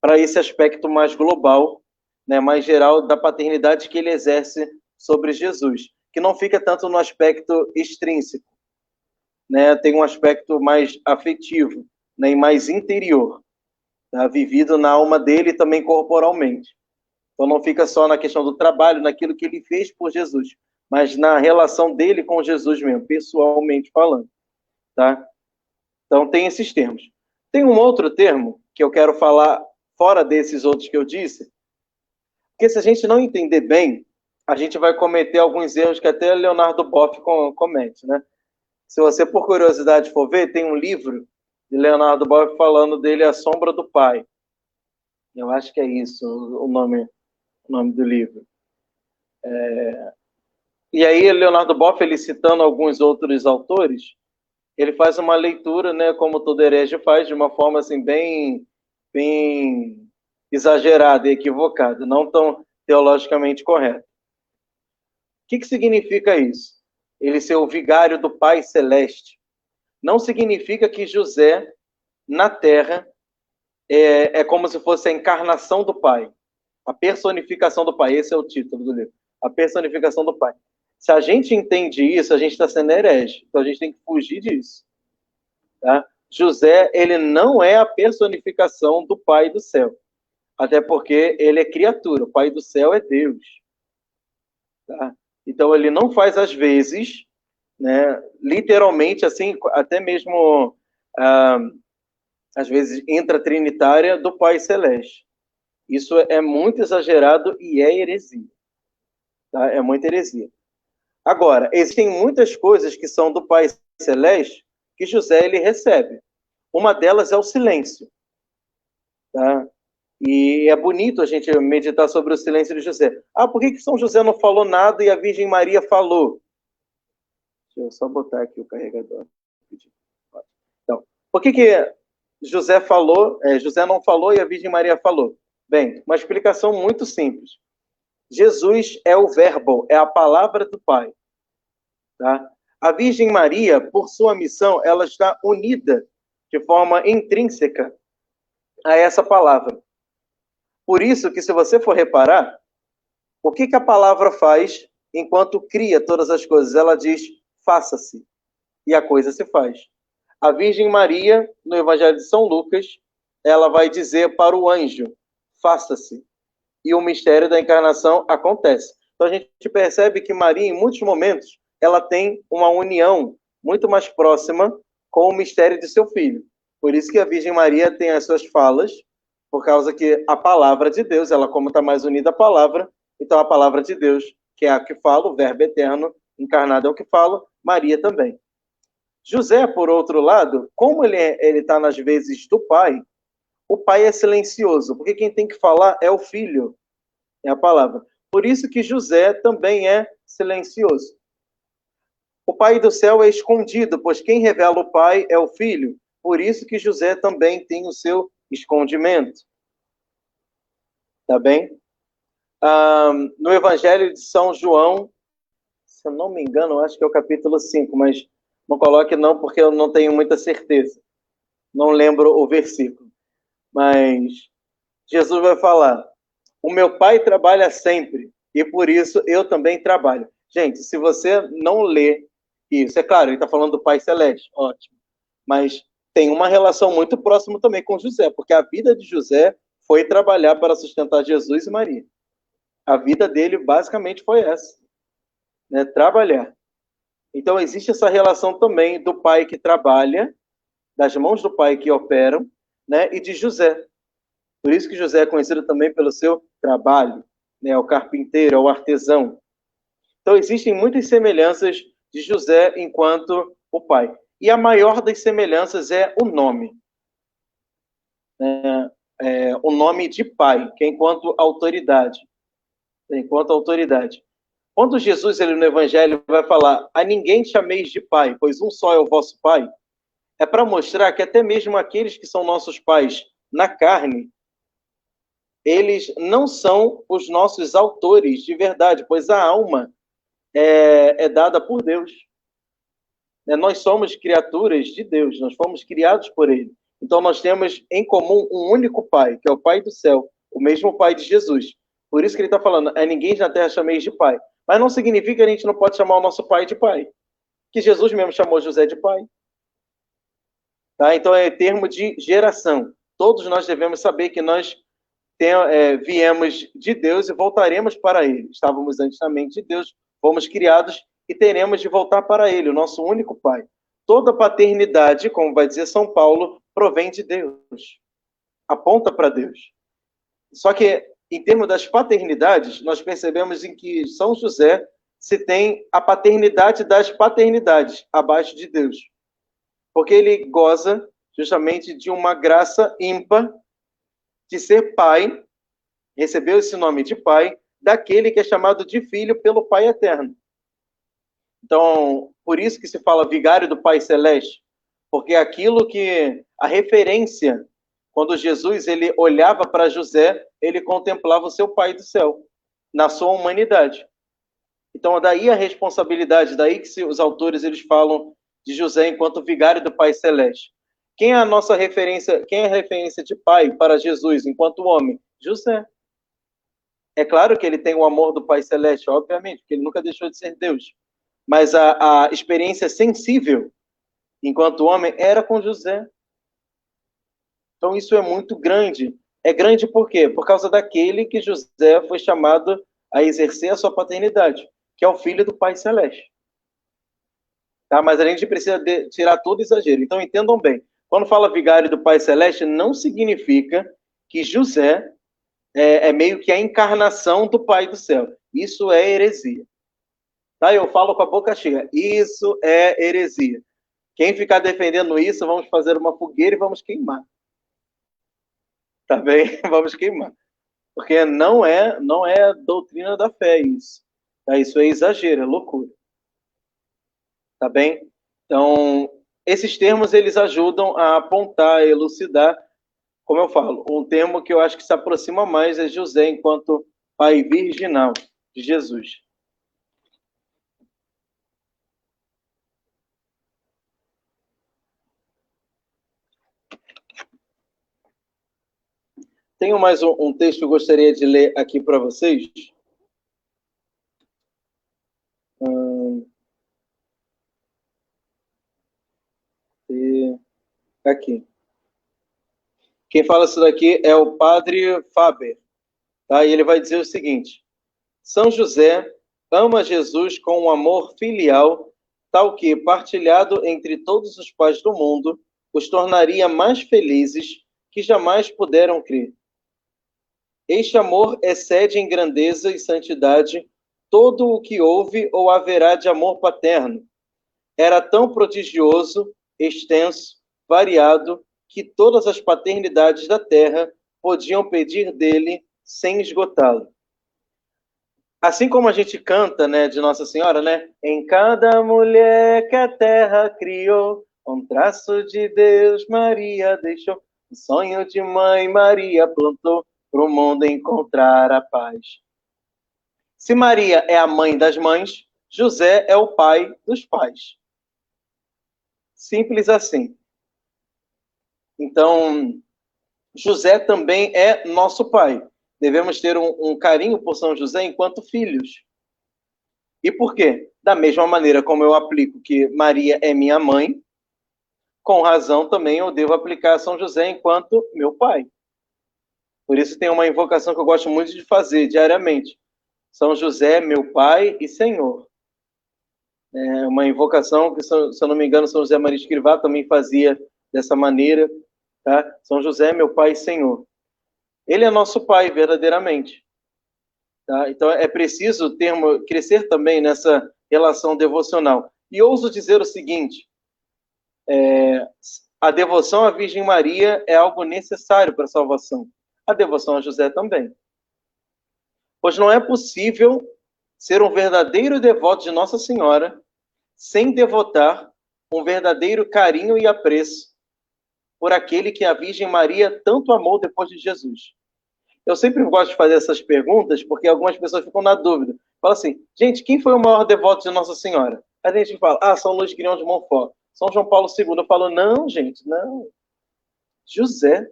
para esse aspecto mais global, né, mais geral da paternidade que ele exerce sobre Jesus, que não fica tanto no aspecto extrínseco, né, tem um aspecto mais afetivo, né, e mais interior, tá? Vivido na alma dele e também corporalmente. Então não fica só na questão do trabalho, naquilo que ele fez por Jesus, mas na relação dele com Jesus mesmo, pessoalmente falando, tá? Então tem esses termos. Tem um outro termo que eu quero falar fora desses outros que eu disse, porque se a gente não entender bem, a gente vai cometer alguns erros que até Leonardo Boff comete, né? Se você, por curiosidade, for ver, tem um livro de Leonardo Boff falando dele, A Sombra do Pai. Eu acho que é isso o nome do livro. E aí, Leonardo Boff, ele citando alguns outros autores, ele faz uma leitura, né, como todo herege faz, de uma forma assim, bem exagerada e equivocada, não tão teologicamente correta. O que significa isso? Ele ser o vigário do Pai Celeste. Não significa que José, na Terra, é como se fosse a encarnação do Pai. A personificação do Pai. Esse é o título do livro. A personificação do Pai. Se a gente entende isso, a gente está sendo herege. Então a gente tem que fugir disso. Tá? José, ele não é a personificação do Pai do céu. Até porque ele é criatura. O Pai do céu é Deus. Tá? Então ele não faz às vezes, né, literalmente assim, até mesmo às vezes intratrinitária do Pai Celeste. Isso é muito exagerado e é heresia. Tá? É muita heresia. Agora, existem muitas coisas que são do Pai Celeste que José ele recebe. Uma delas é o silêncio. Tá? E é bonito a gente meditar sobre o silêncio de José. Por que São José não falou nada e a Virgem Maria falou? Deixa eu só botar aqui o carregador. Então, por que José falou, José não falou e a Virgem Maria falou? Bem, uma explicação muito simples. Jesus é o verbo, é a palavra do Pai. Tá? A Virgem Maria, por sua missão, ela está unida de forma intrínseca a essa palavra. Por isso que, se você for reparar, o que a palavra faz enquanto cria todas as coisas? Ela diz, faça-se, e a coisa se faz. A Virgem Maria, no Evangelho de São Lucas, ela vai dizer para o anjo, faça-se, e o mistério da encarnação acontece. Então a gente percebe que Maria, em muitos momentos, ela tem uma união muito mais próxima com o mistério de seu filho. Por isso que a Virgem Maria tem as suas falas, por causa que a palavra de Deus, ela como está mais unida à palavra, então a palavra de Deus, que é a que fala, o verbo eterno, encarnado é o que fala, Maria também. José, por outro lado, como ele está nas vezes do pai, o pai é silencioso, porque quem tem que falar é o filho, é a palavra. Por isso que José também é silencioso. O Pai do céu é escondido, pois quem revela o Pai é o Filho. Por isso que José também tem o seu escondimento. Tá bem? No Evangelho de São João, se eu não me engano, acho que é o capítulo 5, mas não coloque não, porque eu não tenho muita certeza. Não lembro o versículo. Mas Jesus vai falar, o meu Pai trabalha sempre, e por isso eu também trabalho. Gente, se você não lê isso, é claro, ele está falando do Pai Celeste, ótimo. Mas tem uma relação muito próxima também com José, porque a vida de José foi trabalhar para sustentar Jesus e Maria. A vida dele basicamente foi essa, né? Trabalhar. Então existe essa relação também do pai que trabalha, das mãos do pai que operam, né? E de José. Por isso que José é conhecido também pelo seu trabalho, né? O carpinteiro, o artesão. Então existem muitas semelhanças de José enquanto o pai. E a maior das semelhanças é o nome. O nome de pai, que é enquanto autoridade. Enquanto autoridade. Quando Jesus, ele no Evangelho, vai falar, a ninguém chameis de pai, pois um só é o vosso pai, é para mostrar que até mesmo aqueles que são nossos pais na carne, eles não são os nossos autores de verdade, pois a alma é dada por Deus. Nós somos criaturas de Deus, nós fomos criados por Ele. Então nós temos em comum um único Pai, que é o Pai do céu, o mesmo Pai de Jesus. Por isso que ele está falando, a ninguém na terra chameis de pai. Mas não significa que a gente não pode chamar o nosso pai de pai. Que Jesus mesmo chamou José de pai. Tá? Então, é termo de geração. Todos nós devemos saber que nós viemos de Deus e voltaremos para Ele. Estávamos antes na mente de Deus, fomos criados e teremos de voltar para Ele, o nosso único Pai. Toda paternidade, como vai dizer São Paulo, provém de Deus. Aponta para Deus. Só que, em termos das paternidades, nós percebemos em que São José se tem a paternidade das paternidades abaixo de Deus. Porque ele goza justamente de uma graça ímpar de ser pai, recebeu esse nome de pai, daquele que é chamado de filho pelo Pai Eterno. Então, por isso que se fala vigário do Pai Celeste, porque aquilo que a referência, quando Jesus ele olhava para José, ele contemplava o seu Pai do céu, na sua humanidade. Então, daí a responsabilidade, daí que os autores eles falam de José enquanto vigário do Pai Celeste. Quem é a nossa referência? Quem é a referência de pai para Jesus enquanto homem? José. É claro que ele tem o amor do Pai Celeste, obviamente, porque ele nunca deixou de ser Deus. Mas a experiência sensível enquanto homem era com José. Então isso é muito grande. É grande por quê? Por causa daquele que José foi chamado a exercer a sua paternidade, que é o filho do Pai Celeste. Tá? Mas a gente precisa tirar todo exagero. Então entendam bem. Quando fala vigário do Pai Celeste, não significa que José é meio que a encarnação do Pai do céu. Isso é heresia. Tá? Eu falo com a boca cheia. Isso é heresia. Quem ficar defendendo isso, vamos fazer uma fogueira e vamos queimar. Tá bem? Vamos queimar. Porque não é doutrina da fé isso. Tá? Isso é exagero, é loucura. Tá bem? Então, esses termos, eles ajudam a apontar, a elucidar, como eu falo, um termo que eu acho que se aproxima mais é José enquanto pai virginal de Jesus. Tenho mais um texto que eu gostaria de ler aqui para vocês. Aqui. Quem fala isso daqui é o padre Faber. Tá? E ele vai dizer o seguinte: São José ama Jesus com um amor filial, tal que, partilhado entre todos os pais do mundo, os tornaria mais felizes que jamais puderam crer. Este amor excede em grandeza e santidade todo o que houve ou haverá de amor paterno. Era tão prodigioso, extenso, variado, que todas as paternidades da terra podiam pedir dele sem esgotá-lo. Assim como a gente canta, né, de Nossa Senhora, né? Em cada mulher que a terra criou, um traço de Deus Maria deixou, um sonho de mãe Maria plantou, para o mundo encontrar a paz. Se Maria é a mãe das mães, José é o pai dos pais. Simples assim. Então, José também é nosso pai. Devemos ter um carinho por São José enquanto filhos. E por quê? Da mesma maneira como eu aplico que Maria é minha mãe, com razão também eu devo aplicar a São José enquanto meu pai. Por isso tem uma invocação que eu gosto muito de fazer diariamente. São José, meu pai e Senhor. É uma invocação que, se eu não me engano, São José Maria Escrivá também fazia dessa maneira. Tá? São José, meu pai e Senhor. Ele é nosso pai, verdadeiramente. Tá? Então, é preciso crescer também nessa relação devocional. E ouso dizer o seguinte, a devoção à Virgem Maria é algo necessário para a salvação. A devoção a José também. Pois não é possível ser um verdadeiro devoto de Nossa Senhora sem devotar um verdadeiro carinho e apreço por aquele que a Virgem Maria tanto amou depois de Jesus. Eu sempre gosto de fazer essas perguntas porque algumas pessoas ficam na dúvida. Fala assim, gente, quem foi o maior devoto de Nossa Senhora? A gente fala, São Luís Quirino de Montfort, São João Paulo II. Eu falo, não, gente, não. José.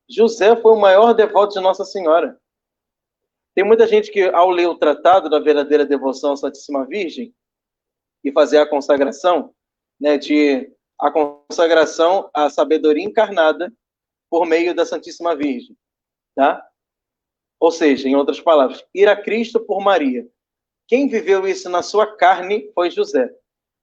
José foi o maior devoto de Nossa Senhora. Tem muita gente que, ao ler o Tratado da Verdadeira Devoção à Santíssima Virgem e fazer a consagração, né, de a consagração à sabedoria encarnada por meio da Santíssima Virgem, tá? Ou seja, em outras palavras, ir a Cristo por Maria. Quem viveu isso na sua carne foi José,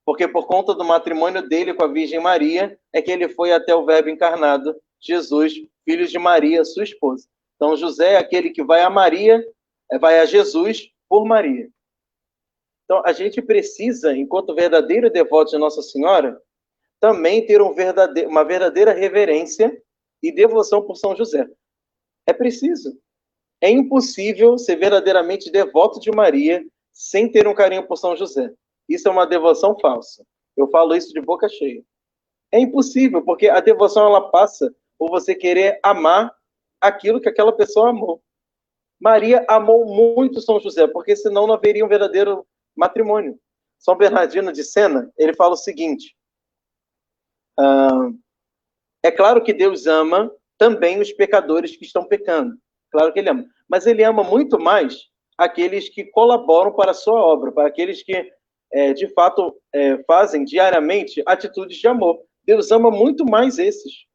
porque por conta do matrimônio dele com a Virgem Maria, é que ele foi até o Verbo encarnado, Jesus, filho de Maria, sua esposa. Então, José é aquele que vai a Maria, vai a Jesus por Maria. Então, a gente precisa, enquanto verdadeiro devoto de Nossa Senhora, também ter uma verdadeira reverência e devoção por São José. É preciso. É impossível ser verdadeiramente devoto de Maria sem ter um carinho por São José. Isso é uma devoção falsa. Eu falo isso de boca cheia. É impossível, porque a devoção ela passa por você querer amar aquilo que aquela pessoa amou. Maria amou muito São José, porque senão não haveria um verdadeiro matrimônio. São Bernardino de Sena, ele fala o seguinte: é claro que Deus ama também os pecadores que estão pecando. Claro que ele ama. Mas ele ama muito mais aqueles que colaboram para a sua obra, para aqueles que, de fato, fazem diariamente atitudes de amor. Deus ama muito mais esses.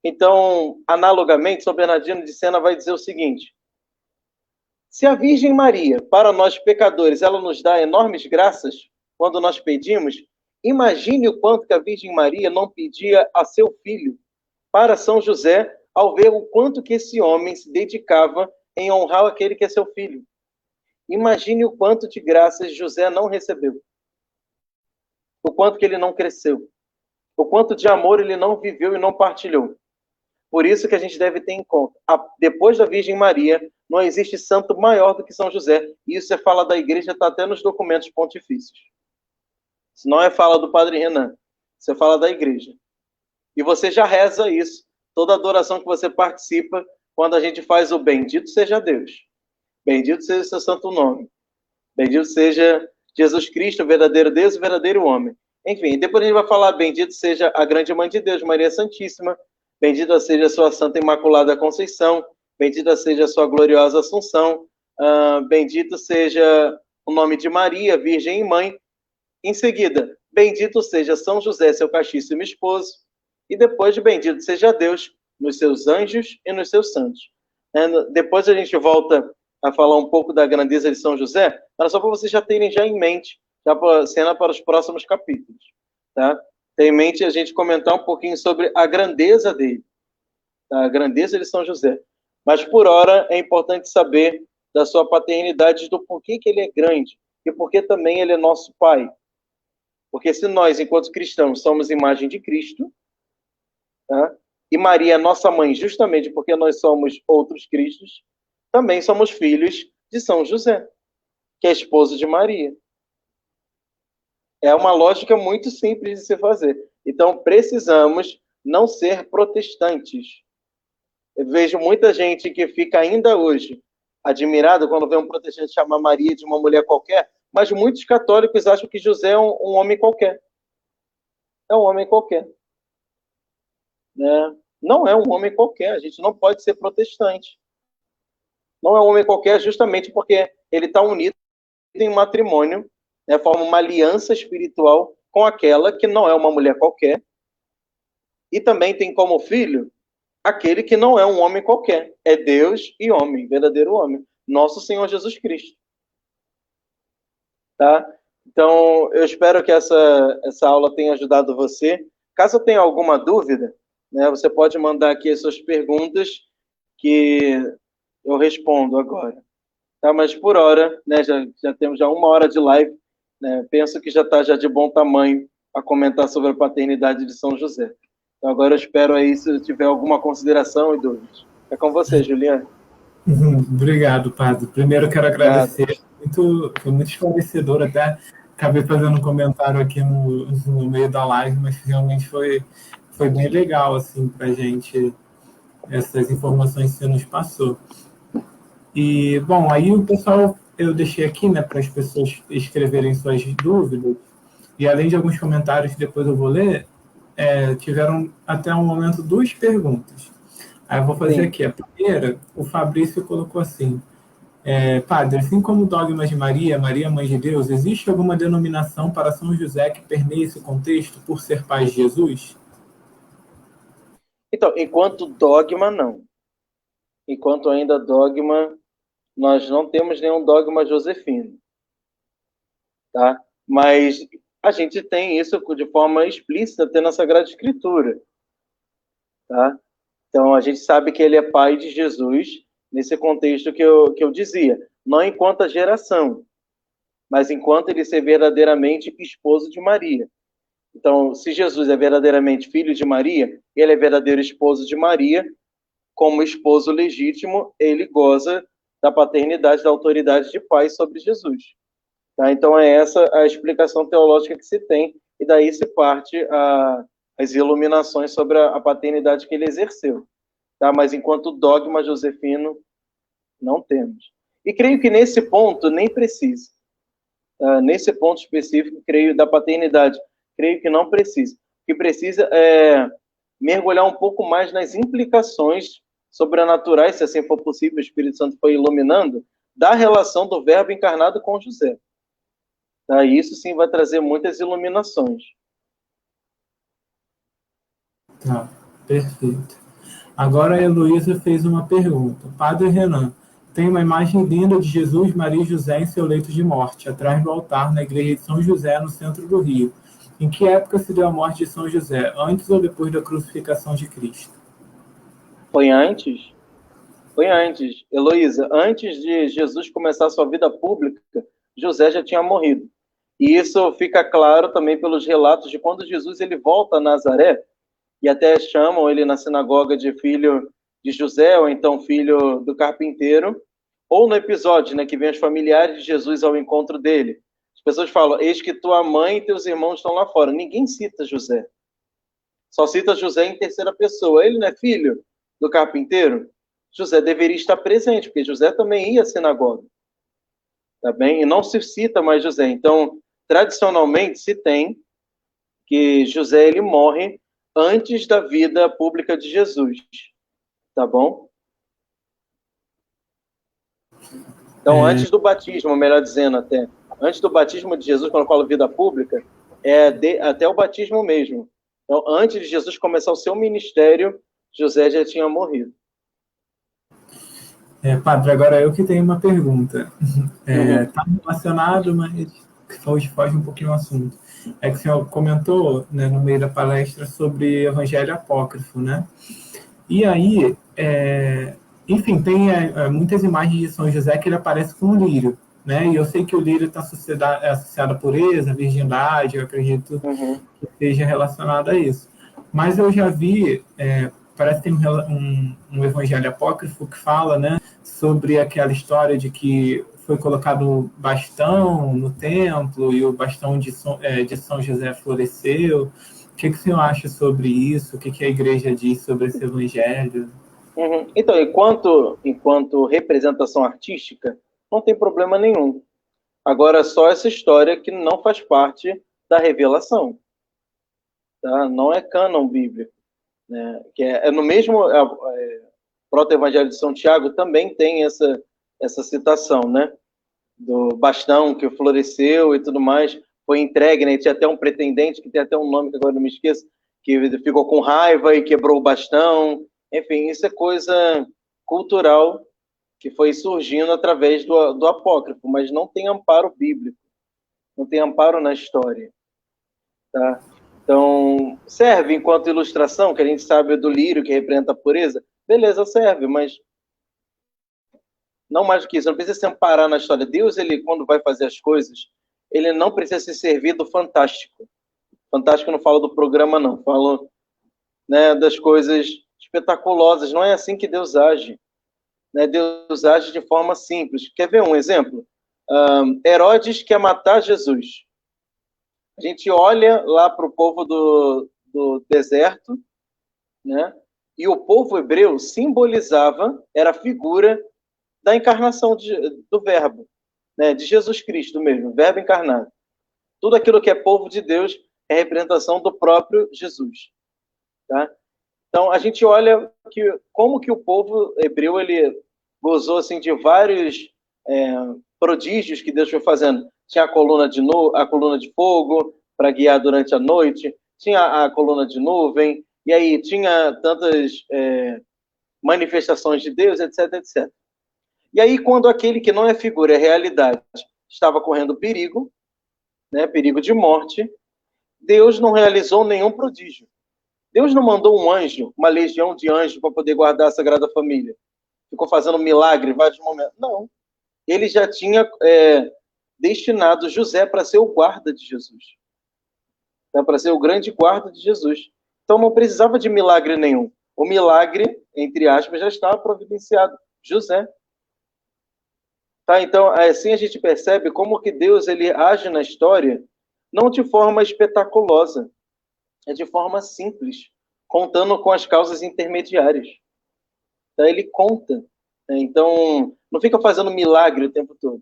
Então, analogamente, São Bernardino de Sena vai dizer o seguinte: se a Virgem Maria, para nós pecadores, ela nos dá enormes graças quando nós pedimos, imagine o quanto que a Virgem Maria não pedia a seu filho para São José, ao ver o quanto que esse homem se dedicava em honrar aquele que é seu filho. Imagine o quanto de graças José não recebeu. O quanto que ele não cresceu. O quanto de amor ele não viveu e não partilhou. Por isso que a gente deve ter em conta. Depois da Virgem Maria, não existe santo maior do que São José. E isso é fala da igreja, está até nos documentos pontifícios. Isso não é fala do Padre Renan. Isso é fala da igreja. E você já reza isso. Toda adoração que você participa, quando a gente faz o bendito seja Deus. Bendito seja o seu santo nome. Bendito seja Jesus Cristo, o verdadeiro Deus e o verdadeiro homem. Enfim, depois a gente vai falar bendito seja a grande mãe de Deus, Maria Santíssima. Bendita seja a sua Santa Imaculada Conceição. Bendita seja a sua gloriosa Assunção. Bendito seja o nome de Maria, Virgem e Mãe. Em seguida, bendito seja São José, seu castíssimo esposo. E depois, bendito seja Deus nos seus anjos e nos seus santos. Depois a gente volta a falar um pouco da grandeza de São José, mas só para vocês já terem já em mente, já para cena para os próximos capítulos. Tá? Tem em mente a gente comentar um pouquinho sobre a grandeza dele, tá? A grandeza de São José. Mas, por hora, é importante saber da sua paternidade, do porquê que ele é grande e porquê também ele é nosso pai. Porque se nós, enquanto cristãos, somos imagem de Cristo, tá? E Maria é nossa mãe justamente porque nós somos outros Cristos, também somos filhos de São José, que é esposo de Maria. É uma lógica muito simples de se fazer. Então, precisamos não ser protestantes. Eu vejo muita gente que fica ainda hoje admirada quando vê um protestante chamar Maria de uma mulher qualquer, mas muitos católicos acham que José é um homem qualquer. É um homem qualquer. Né? Não é um homem qualquer. A gente não pode ser protestante. Não é um homem qualquer justamente porque ele está unido em matrimônio, né, forma uma aliança espiritual com aquela que não é uma mulher qualquer, e também tem como filho aquele que não é um homem qualquer, é Deus e homem, verdadeiro homem, nosso Senhor Jesus Cristo. Tá? Então, eu espero que essa aula tenha ajudado você. Caso tenha alguma dúvida, né, você pode mandar aqui as suas perguntas que eu respondo agora. Tá? Mas por hora, né, já temos já 1 hora de live, né, penso que já está já de bom tamanho a comentar sobre a paternidade de São José. Então agora eu espero aí, se tiver alguma consideração e dúvidas. É com você, Juliana.
Obrigado, padre. Primeiro quero agradecer, foi muito esclarecedor, até acabei fazendo um comentário aqui no meio da live, mas realmente foi bem legal, assim, para a gente, essas informações que você nos passou. E, bom, aí o pessoal, eu deixei aqui, né, para as pessoas escreverem suas dúvidas, e além de alguns comentários que depois eu vou ler, tiveram até um momento 2 perguntas. Aí eu vou fazer aqui. A primeira, o Fabrício colocou assim: Padre, assim como o dogma de Maria, Maria Mãe de Deus, existe alguma denominação para São José que permeie esse contexto por ser pai de Jesus?
Então, enquanto dogma, não. Enquanto ainda dogma, nós não temos nenhum dogma josefino, tá? Mas a gente tem isso de forma explícita até na Sagrada Escritura, tá? Então, a gente sabe que ele é pai de Jesus, nesse contexto que eu dizia. Não enquanto a geração, mas enquanto ele ser verdadeiramente esposo de Maria. Então, se Jesus é verdadeiramente filho de Maria, ele é verdadeiro esposo de Maria, como esposo legítimo, ele goza da paternidade, da autoridade de pai sobre Jesus. Tá? Então, é essa a explicação teológica que se tem, e daí se parte as iluminações sobre a paternidade que ele exerceu. Tá? Mas enquanto dogma josefino, não temos. E creio que nesse ponto nem precisa. Nesse ponto específico, creio, da paternidade, creio que não precisa. O que precisa é mergulhar um pouco mais nas implicações sobrenaturais, se assim for possível, o Espírito Santo foi iluminando, da relação do Verbo encarnado com José. Tá? E isso sim vai trazer muitas iluminações.
Tá, perfeito. Agora a Heloísa fez uma pergunta. Padre Renan, tem uma imagem linda de Jesus, Maria e José em seu leito de morte, atrás do altar na igreja de São José, no centro do Rio. Em que época se deu a morte de São José? Antes ou depois da crucificação de Cristo?
Foi antes? Foi antes. Heloísa, antes de Jesus começar sua vida pública, José já tinha morrido. E isso fica claro também pelos relatos de quando Jesus ele volta a Nazaré, e até chamam ele na sinagoga de filho de José, ou então filho do carpinteiro, ou no episódio, né, que vem os familiares de Jesus ao encontro dele. As pessoas falam, eis que tua mãe e teus irmãos estão lá fora. Ninguém cita José. Só cita José em terceira pessoa. Ele não é filho do carpinteiro? José deveria estar presente, porque José também ia à sinagoga. Tá bem? E não se cita mais José. Então, tradicionalmente, se tem que José ele morre antes da vida pública de Jesus. Tá bom? Então, antes do batismo, melhor dizendo até. Antes do batismo de Jesus, quando eu falo vida pública, até o batismo mesmo. Então, antes de Jesus começar o seu ministério, José já tinha morrido.
Padre, agora eu que tenho uma pergunta. Está relacionado, mas foge um pouquinho o assunto. É que o senhor comentou, né, no meio da palestra sobre Evangelho Apócrifo, né? E aí, enfim, tem muitas imagens de São José que ele aparece com um lírio, né? E eu sei que o lírio está associado à pureza, à virgindade, eu acredito que seja relacionado a isso. Mas eu já vi, parece que tem um evangelho apócrifo que fala, né, sobre aquela história de que foi colocado bastão no templo e o bastão de São José floresceu. O que o senhor acha sobre isso? O que a igreja diz sobre esse evangelho?
Então, enquanto representação artística, não tem problema nenhum. Agora, só essa história que não faz parte da revelação. Tá? Não é cânon bíblico. Né? Que é no mesmo proto-evangelho de São Tiago, também tem essa citação, né? Do bastão que floresceu e tudo mais, foi entregue, né? Tinha até um pretendente, que tem até um nome que agora não me esqueço, que ficou com raiva e quebrou o bastão. Enfim, isso é coisa cultural que foi surgindo através do apócrifo, mas não tem amparo bíblico, não tem amparo na história. Tá? Então, serve enquanto ilustração, que a gente sabe do lírio, que representa a pureza, beleza, serve, mas não mais do que isso, não precisa se amparar na história. Deus, ele, quando vai fazer as coisas, ele não precisa se servir do fantástico. Fantástico não falo do programa, não. Falo, né, das coisas espetaculosas. Não é assim que Deus age. Né? Deus age de forma simples. Quer ver um exemplo? Herodes quer matar Jesus. A gente olha lá para o povo do deserto, né? E o povo hebreu simbolizava, era a figura da encarnação do Verbo, né? De Jesus Cristo mesmo, Verbo encarnado. Tudo aquilo que é povo de Deus é representação do próprio Jesus. Tá? Então, a gente olha como que o povo hebreu ele gozou assim, de vários prodígios que Deus foi fazendo. Tinha a coluna de fogo para guiar durante a noite, tinha a coluna de nuvem, e aí tinha tantas manifestações de Deus, etc, etc. E aí, quando aquele que não é figura, é realidade, estava correndo perigo, né, perigo de morte, Deus não realizou nenhum prodígio. Deus não mandou um anjo, uma legião de anjos para poder guardar a Sagrada Família. Ficou fazendo milagre em vários momentos. Não. Ele já tinha destinado José para ser o guarda de Jesus. Para ser o grande guarda de Jesus. Então não precisava de milagre nenhum. O milagre, entre aspas, já estava providenciado. José. Tá? Então, assim a gente percebe como que Deus ele age na história, não de forma espetaculosa, é de forma simples, contando com as causas intermediárias. Tá? Ele conta. Né? Então, não fica fazendo milagre o tempo todo.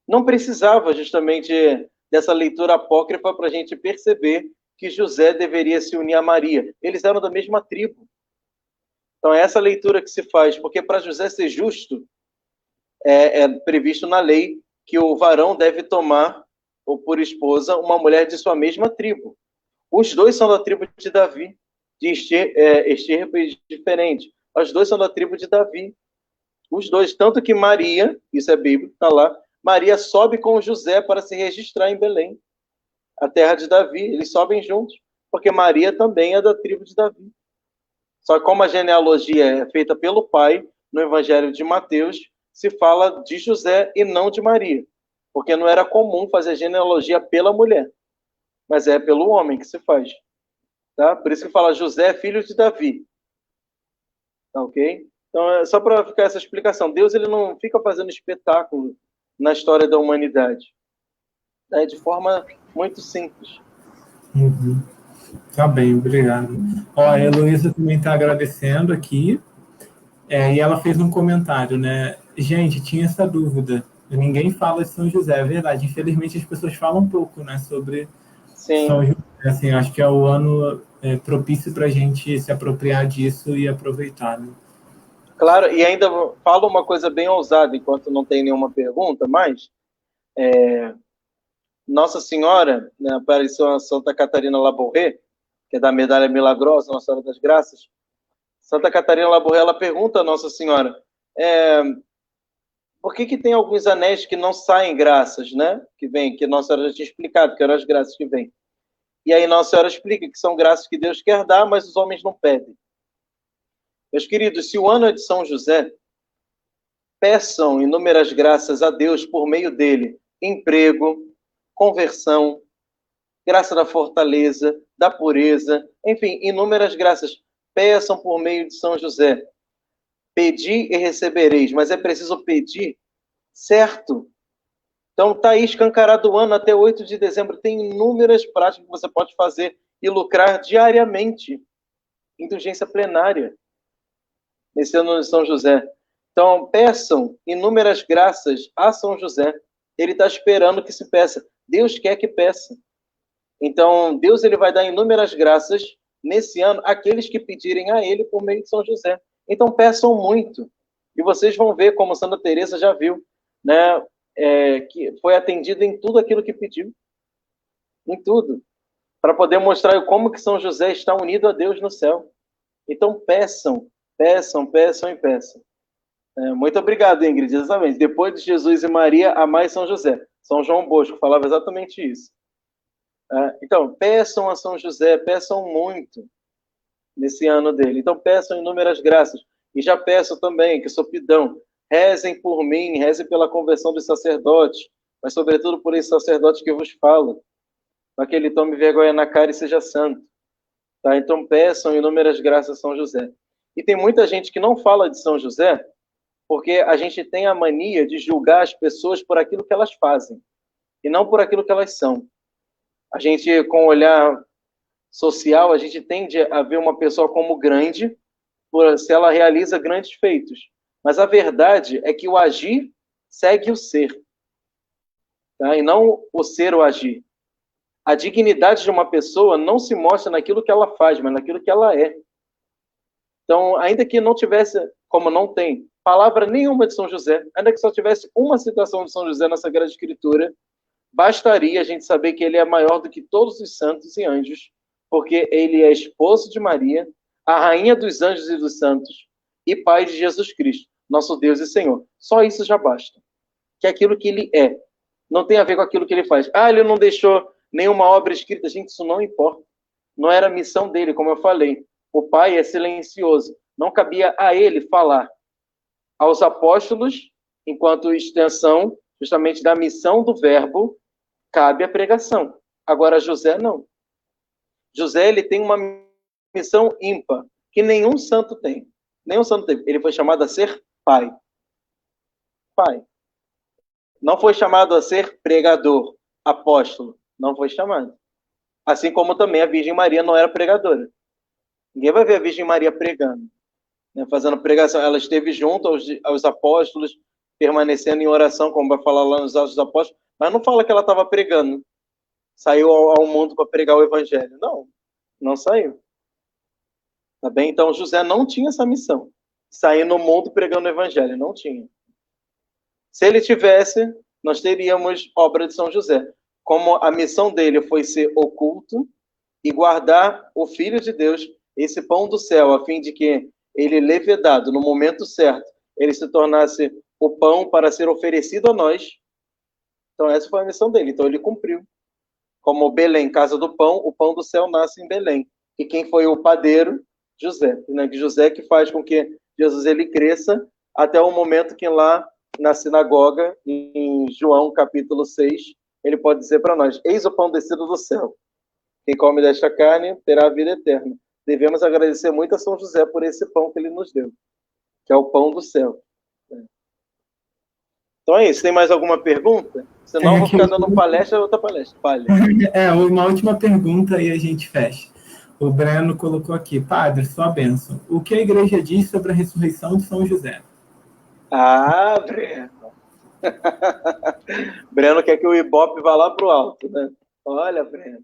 Não precisava justamente dessa leitura apócrifa para a gente perceber que José deveria se unir a Maria. Eles eram da mesma tribo. Então, é essa leitura que se faz, porque para José ser justo, é previsto na lei que o varão deve tomar ou por esposa uma mulher de sua mesma tribo. Os dois são da tribo de Davi, de estirpes diferentes. Os dois são da tribo de Davi. Os dois, tanto que Maria, isso é bíblico, está lá, Maria sobe com José para se registrar em Belém, a terra de Davi. Eles sobem juntos, porque Maria também é da tribo de Davi. Só que como a genealogia é feita pelo pai, no Evangelho de Mateus, se fala de José e não de Maria, porque não era comum fazer genealogia pela mulher, mas é pelo homem que se faz. Tá? Por isso que fala José, filho de Davi. Tá, ok? Então, é só para ficar essa explicação. Deus ele não fica fazendo espetáculo na história da humanidade. É de forma muito simples.
Uhum. Tá bem, obrigado. Ó, a Heloísa também está agradecendo aqui, e ela fez um comentário, né? Gente, tinha essa dúvida. Ninguém fala de São José, é verdade. Infelizmente as pessoas falam um pouco, né, sobre São
Sim,
José. Assim, acho que é o ano propício para a gente se apropriar disso e aproveitar, né?
claro. E ainda falo uma coisa bem ousada, enquanto não tem nenhuma pergunta, mas Nossa Senhora, né, apareceu a Santa Catarina Labouré, que é da Medalha Milagrosa, Nossa Senhora das Graças. Santa Catarina Labouré, ela pergunta a Nossa Senhora, por que tem alguns anéis que não saem graças, né? Que Nossa Senhora já tinha explicado, que eram as graças que vêm. E aí Nossa Senhora explica que são graças que Deus quer dar, mas os homens não pedem. Meus queridos, se o ano é de São José, peçam inúmeras graças a Deus por meio dele. Emprego, conversão, graça da fortaleza, da pureza, enfim, inúmeras graças. Peçam por meio de São José. Pedi e recebereis, mas é preciso pedir certo. Então, está aí escancarado o ano até 8 de dezembro. Tem inúmeras práticas que você pode fazer e lucrar diariamente. Indulgência plenária, nesse ano de São José. Então, peçam inúmeras graças a São José. Ele está esperando que se peça. Deus quer que peça. Então, Deus ele vai dar inúmeras graças nesse ano àqueles que pedirem a ele por meio de São José. Então, peçam muito. E vocês vão ver, como Santa Teresa já viu, né, que foi atendido em tudo aquilo que pediu. Em tudo. Para poder mostrar como que São José está unido a Deus no céu. Então, peçam, peçam, peçam e peçam. Muito obrigado, Ingrid. Exatamente. Depois de Jesus e Maria, amai São José. São João Bosco falava exatamente isso. Então, peçam a São José, peçam muito nesse ano dele. Então, peçam inúmeras graças. E já peço também, que sou pidão, rezem por mim, rezem pela conversão dos sacerdotes, mas sobretudo por esse sacerdote que eu vos falo, para que ele tome vergonha na cara e seja santo. Tá? Então, peçam inúmeras graças a São José. E tem muita gente que não fala de São José, porque a gente tem a mania de julgar as pessoas por aquilo que elas fazem, e não por aquilo que elas são. A gente, com o olhar social, a gente tende a ver uma pessoa como grande se ela realiza grandes feitos. Mas a verdade é que o agir segue o ser, tá? E não o ser o agir. A dignidade de uma pessoa não se mostra naquilo que ela faz, mas naquilo que ela é. Então, ainda que não tivesse, como não tem, palavra nenhuma de São José, ainda que só tivesse uma citação de São José na Sagrada Escritura, bastaria a gente saber que ele é maior do que todos os santos e anjos, porque ele é esposo de Maria, a rainha dos anjos e dos santos, e pai de Jesus Cristo, nosso Deus e Senhor. Só isso já basta. Que é aquilo que ele é. Não tem a ver com aquilo que ele faz. Ele não deixou nenhuma obra escrita. Gente, isso não importa. Não era a missão dele, como eu falei. O Pai é silencioso. Não cabia a ele falar. Aos apóstolos, enquanto extensão justamente da missão do Verbo, cabe a pregação. Agora, José não. José, ele tem uma missão ímpar, que nenhum santo tem. Nenhum santo teve. Ele foi chamado a ser pai. Pai. Não foi chamado a ser pregador, apóstolo. Não foi chamado. Assim como também a Virgem Maria não era pregadora. Ninguém vai ver a Virgem Maria pregando, né, fazendo pregação. Ela esteve junto aos apóstolos, permanecendo em oração, como vai falar lá nos Atos dos Apóstolos, mas não fala que ela estava pregando. Saiu ao mundo para pregar o Evangelho. Não, não saiu. Tá bem? Então, José não tinha essa missão. Sair no mundo pregando o Evangelho. Não tinha. Se ele tivesse, nós teríamos obra de São José. Como a missão dele foi ser oculto e guardar o Filho de Deus, esse pão do céu, a fim de que ele, levedado, no momento certo, ele se tornasse o pão para ser oferecido a nós. Então, essa foi a missão dele. Então, ele cumpriu. Como Belém, casa do pão, o pão do céu nasce em Belém. E quem foi o padeiro? José. José que faz com que Jesus ele cresça até o momento que lá na sinagoga, em João capítulo 6, ele pode dizer para nós: eis o pão descido do céu. Quem come desta carne terá a vida eterna. Devemos agradecer muito a São José por esse pão que ele nos deu, que é o pão do céu. Então é isso. Tem mais alguma pergunta? Senão eu vou ficar dando palestra, outra palestra.
Uma última pergunta e a gente fecha. O Breno colocou aqui: Padre, sua bênção. O que a igreja diz sobre a ressurreição de São José?
Breno. Breno quer que o Ibope vá lá para o alto, né? Olha, Breno.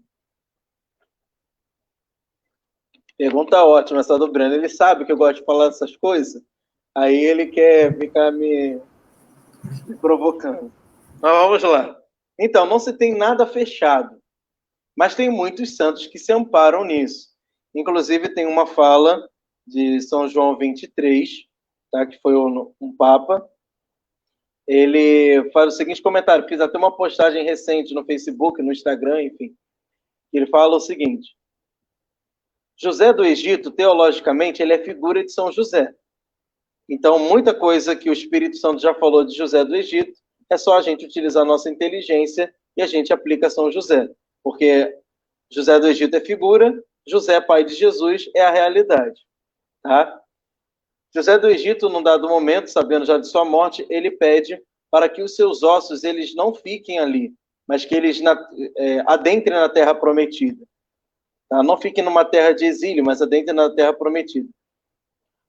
Pergunta ótima essa do Breno. Ele sabe que eu gosto de falar dessas coisas. Aí ele quer ficar me provocando. Mas vamos lá. Então, não se tem nada fechado. Mas tem muitos santos que se amparam nisso. Inclusive, tem uma fala de São João 23, tá, que foi um papa. Ele faz o seguinte comentário. Fiz até uma postagem recente no Facebook, no Instagram, enfim. Ele fala o seguinte: José do Egito, teologicamente, ele é figura de São José. Então, muita coisa que o Espírito Santo já falou de José do Egito, é só a gente utilizar a nossa inteligência e a gente aplica a São José. Porque José do Egito é figura, José, pai de Jesus, é a realidade. Tá? José do Egito, num dado momento, sabendo já de sua morte, ele pede para que os seus ossos eles não fiquem ali, mas que eles adentrem na terra prometida. Tá? Não fiquem numa terra de exílio, mas adentrem na terra prometida.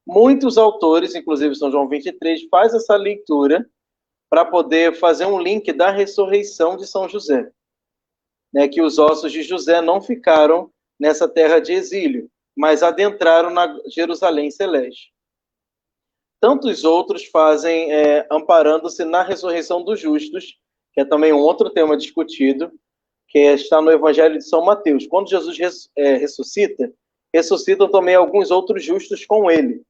Muitos autores, inclusive São João 23, faz essa leitura para poder fazer um link da ressurreição de São José. Né, que os ossos de José não ficaram nessa terra de exílio, mas adentraram na Jerusalém Celeste. Tantos outros fazem amparando-se na ressurreição dos justos, que é também um outro tema discutido, que está no Evangelho de São Mateus. Quando Jesus ressuscita, ressuscitam também alguns outros justos com ele.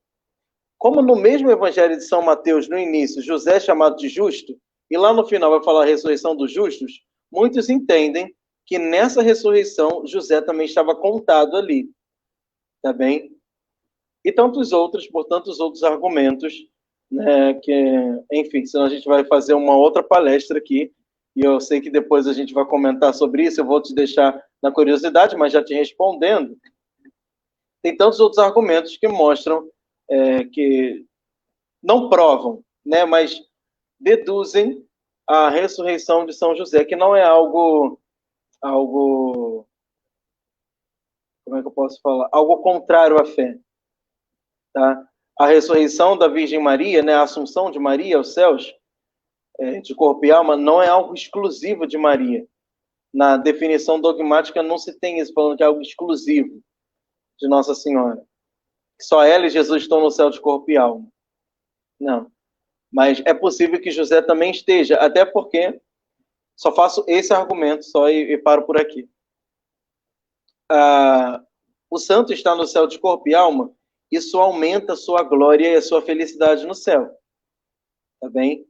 Como no mesmo Evangelho de São Mateus, no início, José é chamado de justo, e lá no final vai falar a ressurreição dos justos, muitos entendem que nessa ressurreição José também estava contado ali. Tá bem? E tantos outros, por tantos outros argumentos, né, que, enfim, senão a gente vai fazer uma outra palestra aqui, e eu sei que depois a gente vai comentar sobre isso, eu vou te deixar na curiosidade, mas já te respondendo. Tem tantos outros argumentos que mostram que não provam, né, mas deduzem a ressurreição de São José, que não é algo, como é que eu posso falar? Algo contrário à fé. Tá? A ressurreição da Virgem Maria, né, a assunção de Maria aos céus, de corpo e alma, não é algo exclusivo de Maria. Na definição dogmática não se tem isso, falando que é algo exclusivo de Nossa Senhora. Só ela e Jesus estão no céu de corpo e alma. Não. Mas é possível que José também esteja, até porque só faço esse argumento só e paro por aqui. O santo está no céu de corpo e alma, isso aumenta a sua glória e a sua felicidade no céu. Tá bem?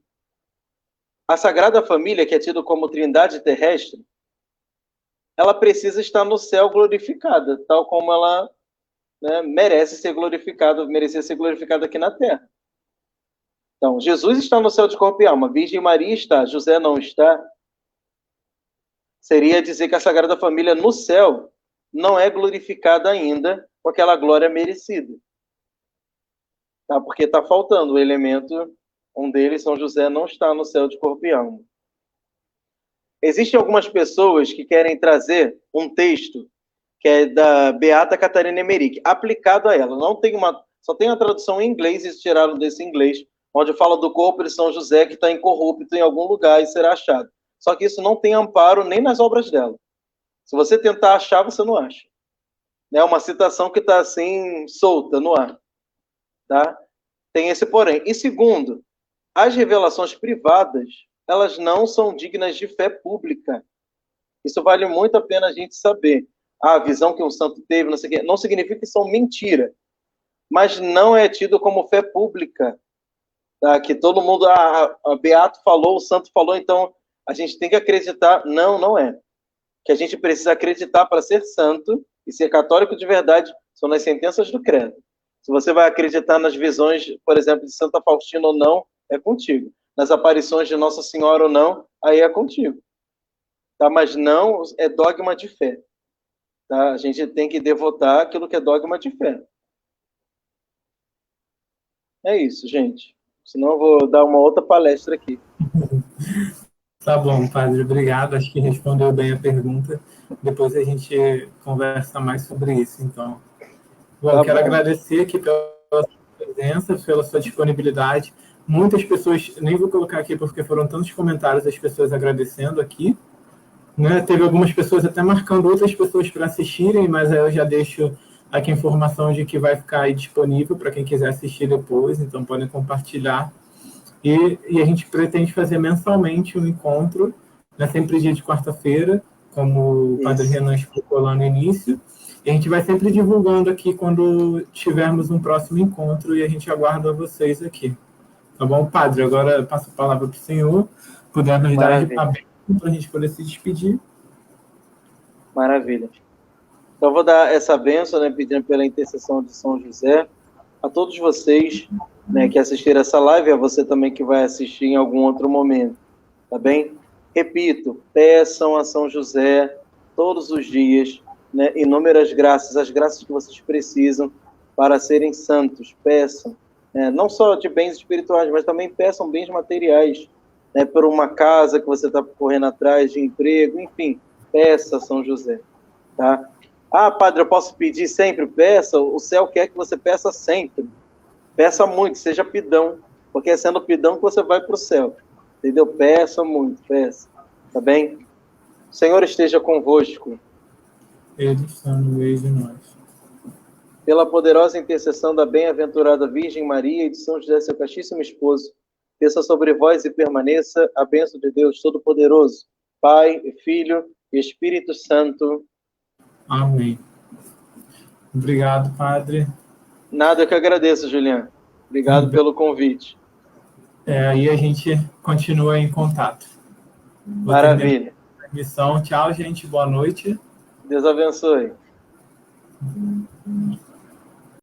A Sagrada Família, que é tida como trindade terrestre, ela precisa estar no céu glorificada, tal como ela, né, merecia ser glorificada aqui na Terra. Então, Jesus está no céu de corpo e alma, Virgem Maria está, José não está. Seria dizer que a Sagrada Família no céu não é glorificada ainda com aquela glória merecida. Tá? Porque está faltando o elemento, um deles, São José, não está no céu de corpo e alma. Existem algumas pessoas que querem trazer um texto que é da Beata Catarina Emmerich, aplicado a ela. Só tem a tradução em inglês, eles tiraram desse inglês, onde fala do corpo de São José que está incorrupto em algum lugar e será achado. Só que isso não tem amparo nem nas obras dela. Se você tentar achar, você não acha. É uma citação que está assim, solta no ar. Tá? Tem esse porém. E segundo, as revelações privadas, elas não são dignas de fé pública. Isso vale muito a pena a gente saber. A visão que um santo teve, não sei o quê, não significa que são mentira, mas não é tido como fé pública. Tá? Que todo mundo, a Beato falou, o santo falou, então a gente tem que acreditar. Não, não é. Que a gente precisa acreditar para ser santo e ser católico de verdade são nas sentenças do credo. Se você vai acreditar nas visões, por exemplo, de Santa Faustina ou não, é contigo. Nas aparições de Nossa Senhora ou não, aí é contigo. Tá? Mas não é dogma de fé. Tá? A gente tem que devotar aquilo que é dogma de fé. É isso, gente. Senão eu vou dar uma outra palestra aqui.
Tá bom, padre, obrigado. Acho que respondeu bem a pergunta. Depois a gente conversa mais sobre isso, então. Bom, quero agradecer aqui pela sua presença, pela sua disponibilidade. Muitas pessoas, nem vou colocar aqui porque foram tantos comentários das pessoas agradecendo aqui. Né? Teve algumas pessoas até marcando outras pessoas para assistirem, mas aí eu já deixo aqui a informação de que vai ficar aí disponível para quem quiser assistir depois, então podem compartilhar. E a gente pretende fazer mensalmente um encontro, né, sempre dia de quarta-feira, como o Padre Renan explicou lá no início, e a gente vai sempre divulgando aqui quando tivermos um próximo encontro e a gente aguarda vocês aqui. Tá bom, Padre? Agora passo a palavra para o senhor, puder nos dar a bênção para a gente poder se despedir.
Maravilha. Então, vou dar essa bênção, né, pedindo pela intercessão de São José, a todos vocês, né, que assistiram essa live, a você também que vai assistir em algum outro momento, tá bem? Repito, peçam a São José todos os dias, né, inúmeras graças, as graças que vocês precisam para serem santos. Peçam, né, não só de bens espirituais, mas também peçam bens materiais, né, por uma casa que você está correndo atrás, de emprego, enfim, peça a São José, tá? Ah, padre, eu posso pedir sempre? Peça, o céu quer que você peça sempre. Peça muito, seja pidão, porque é sendo pidão que você vai para o céu, entendeu? Peça muito, peça, tá bem? O Senhor esteja convosco.
Ele está no meio de nós.
Pela poderosa intercessão da bem-aventurada Virgem Maria e de São José, seu castíssimo esposo, desça sobre vós e permaneça a bênção de Deus Todo-Poderoso, Pai, Filho e Espírito Santo.
Amém. Obrigado, Padre.
Nada, eu que agradeço, Juliano. Obrigado pelo convite.
Aí a gente continua em contato.
Maravilha.
Tchau, gente. Boa noite.
Deus abençoe.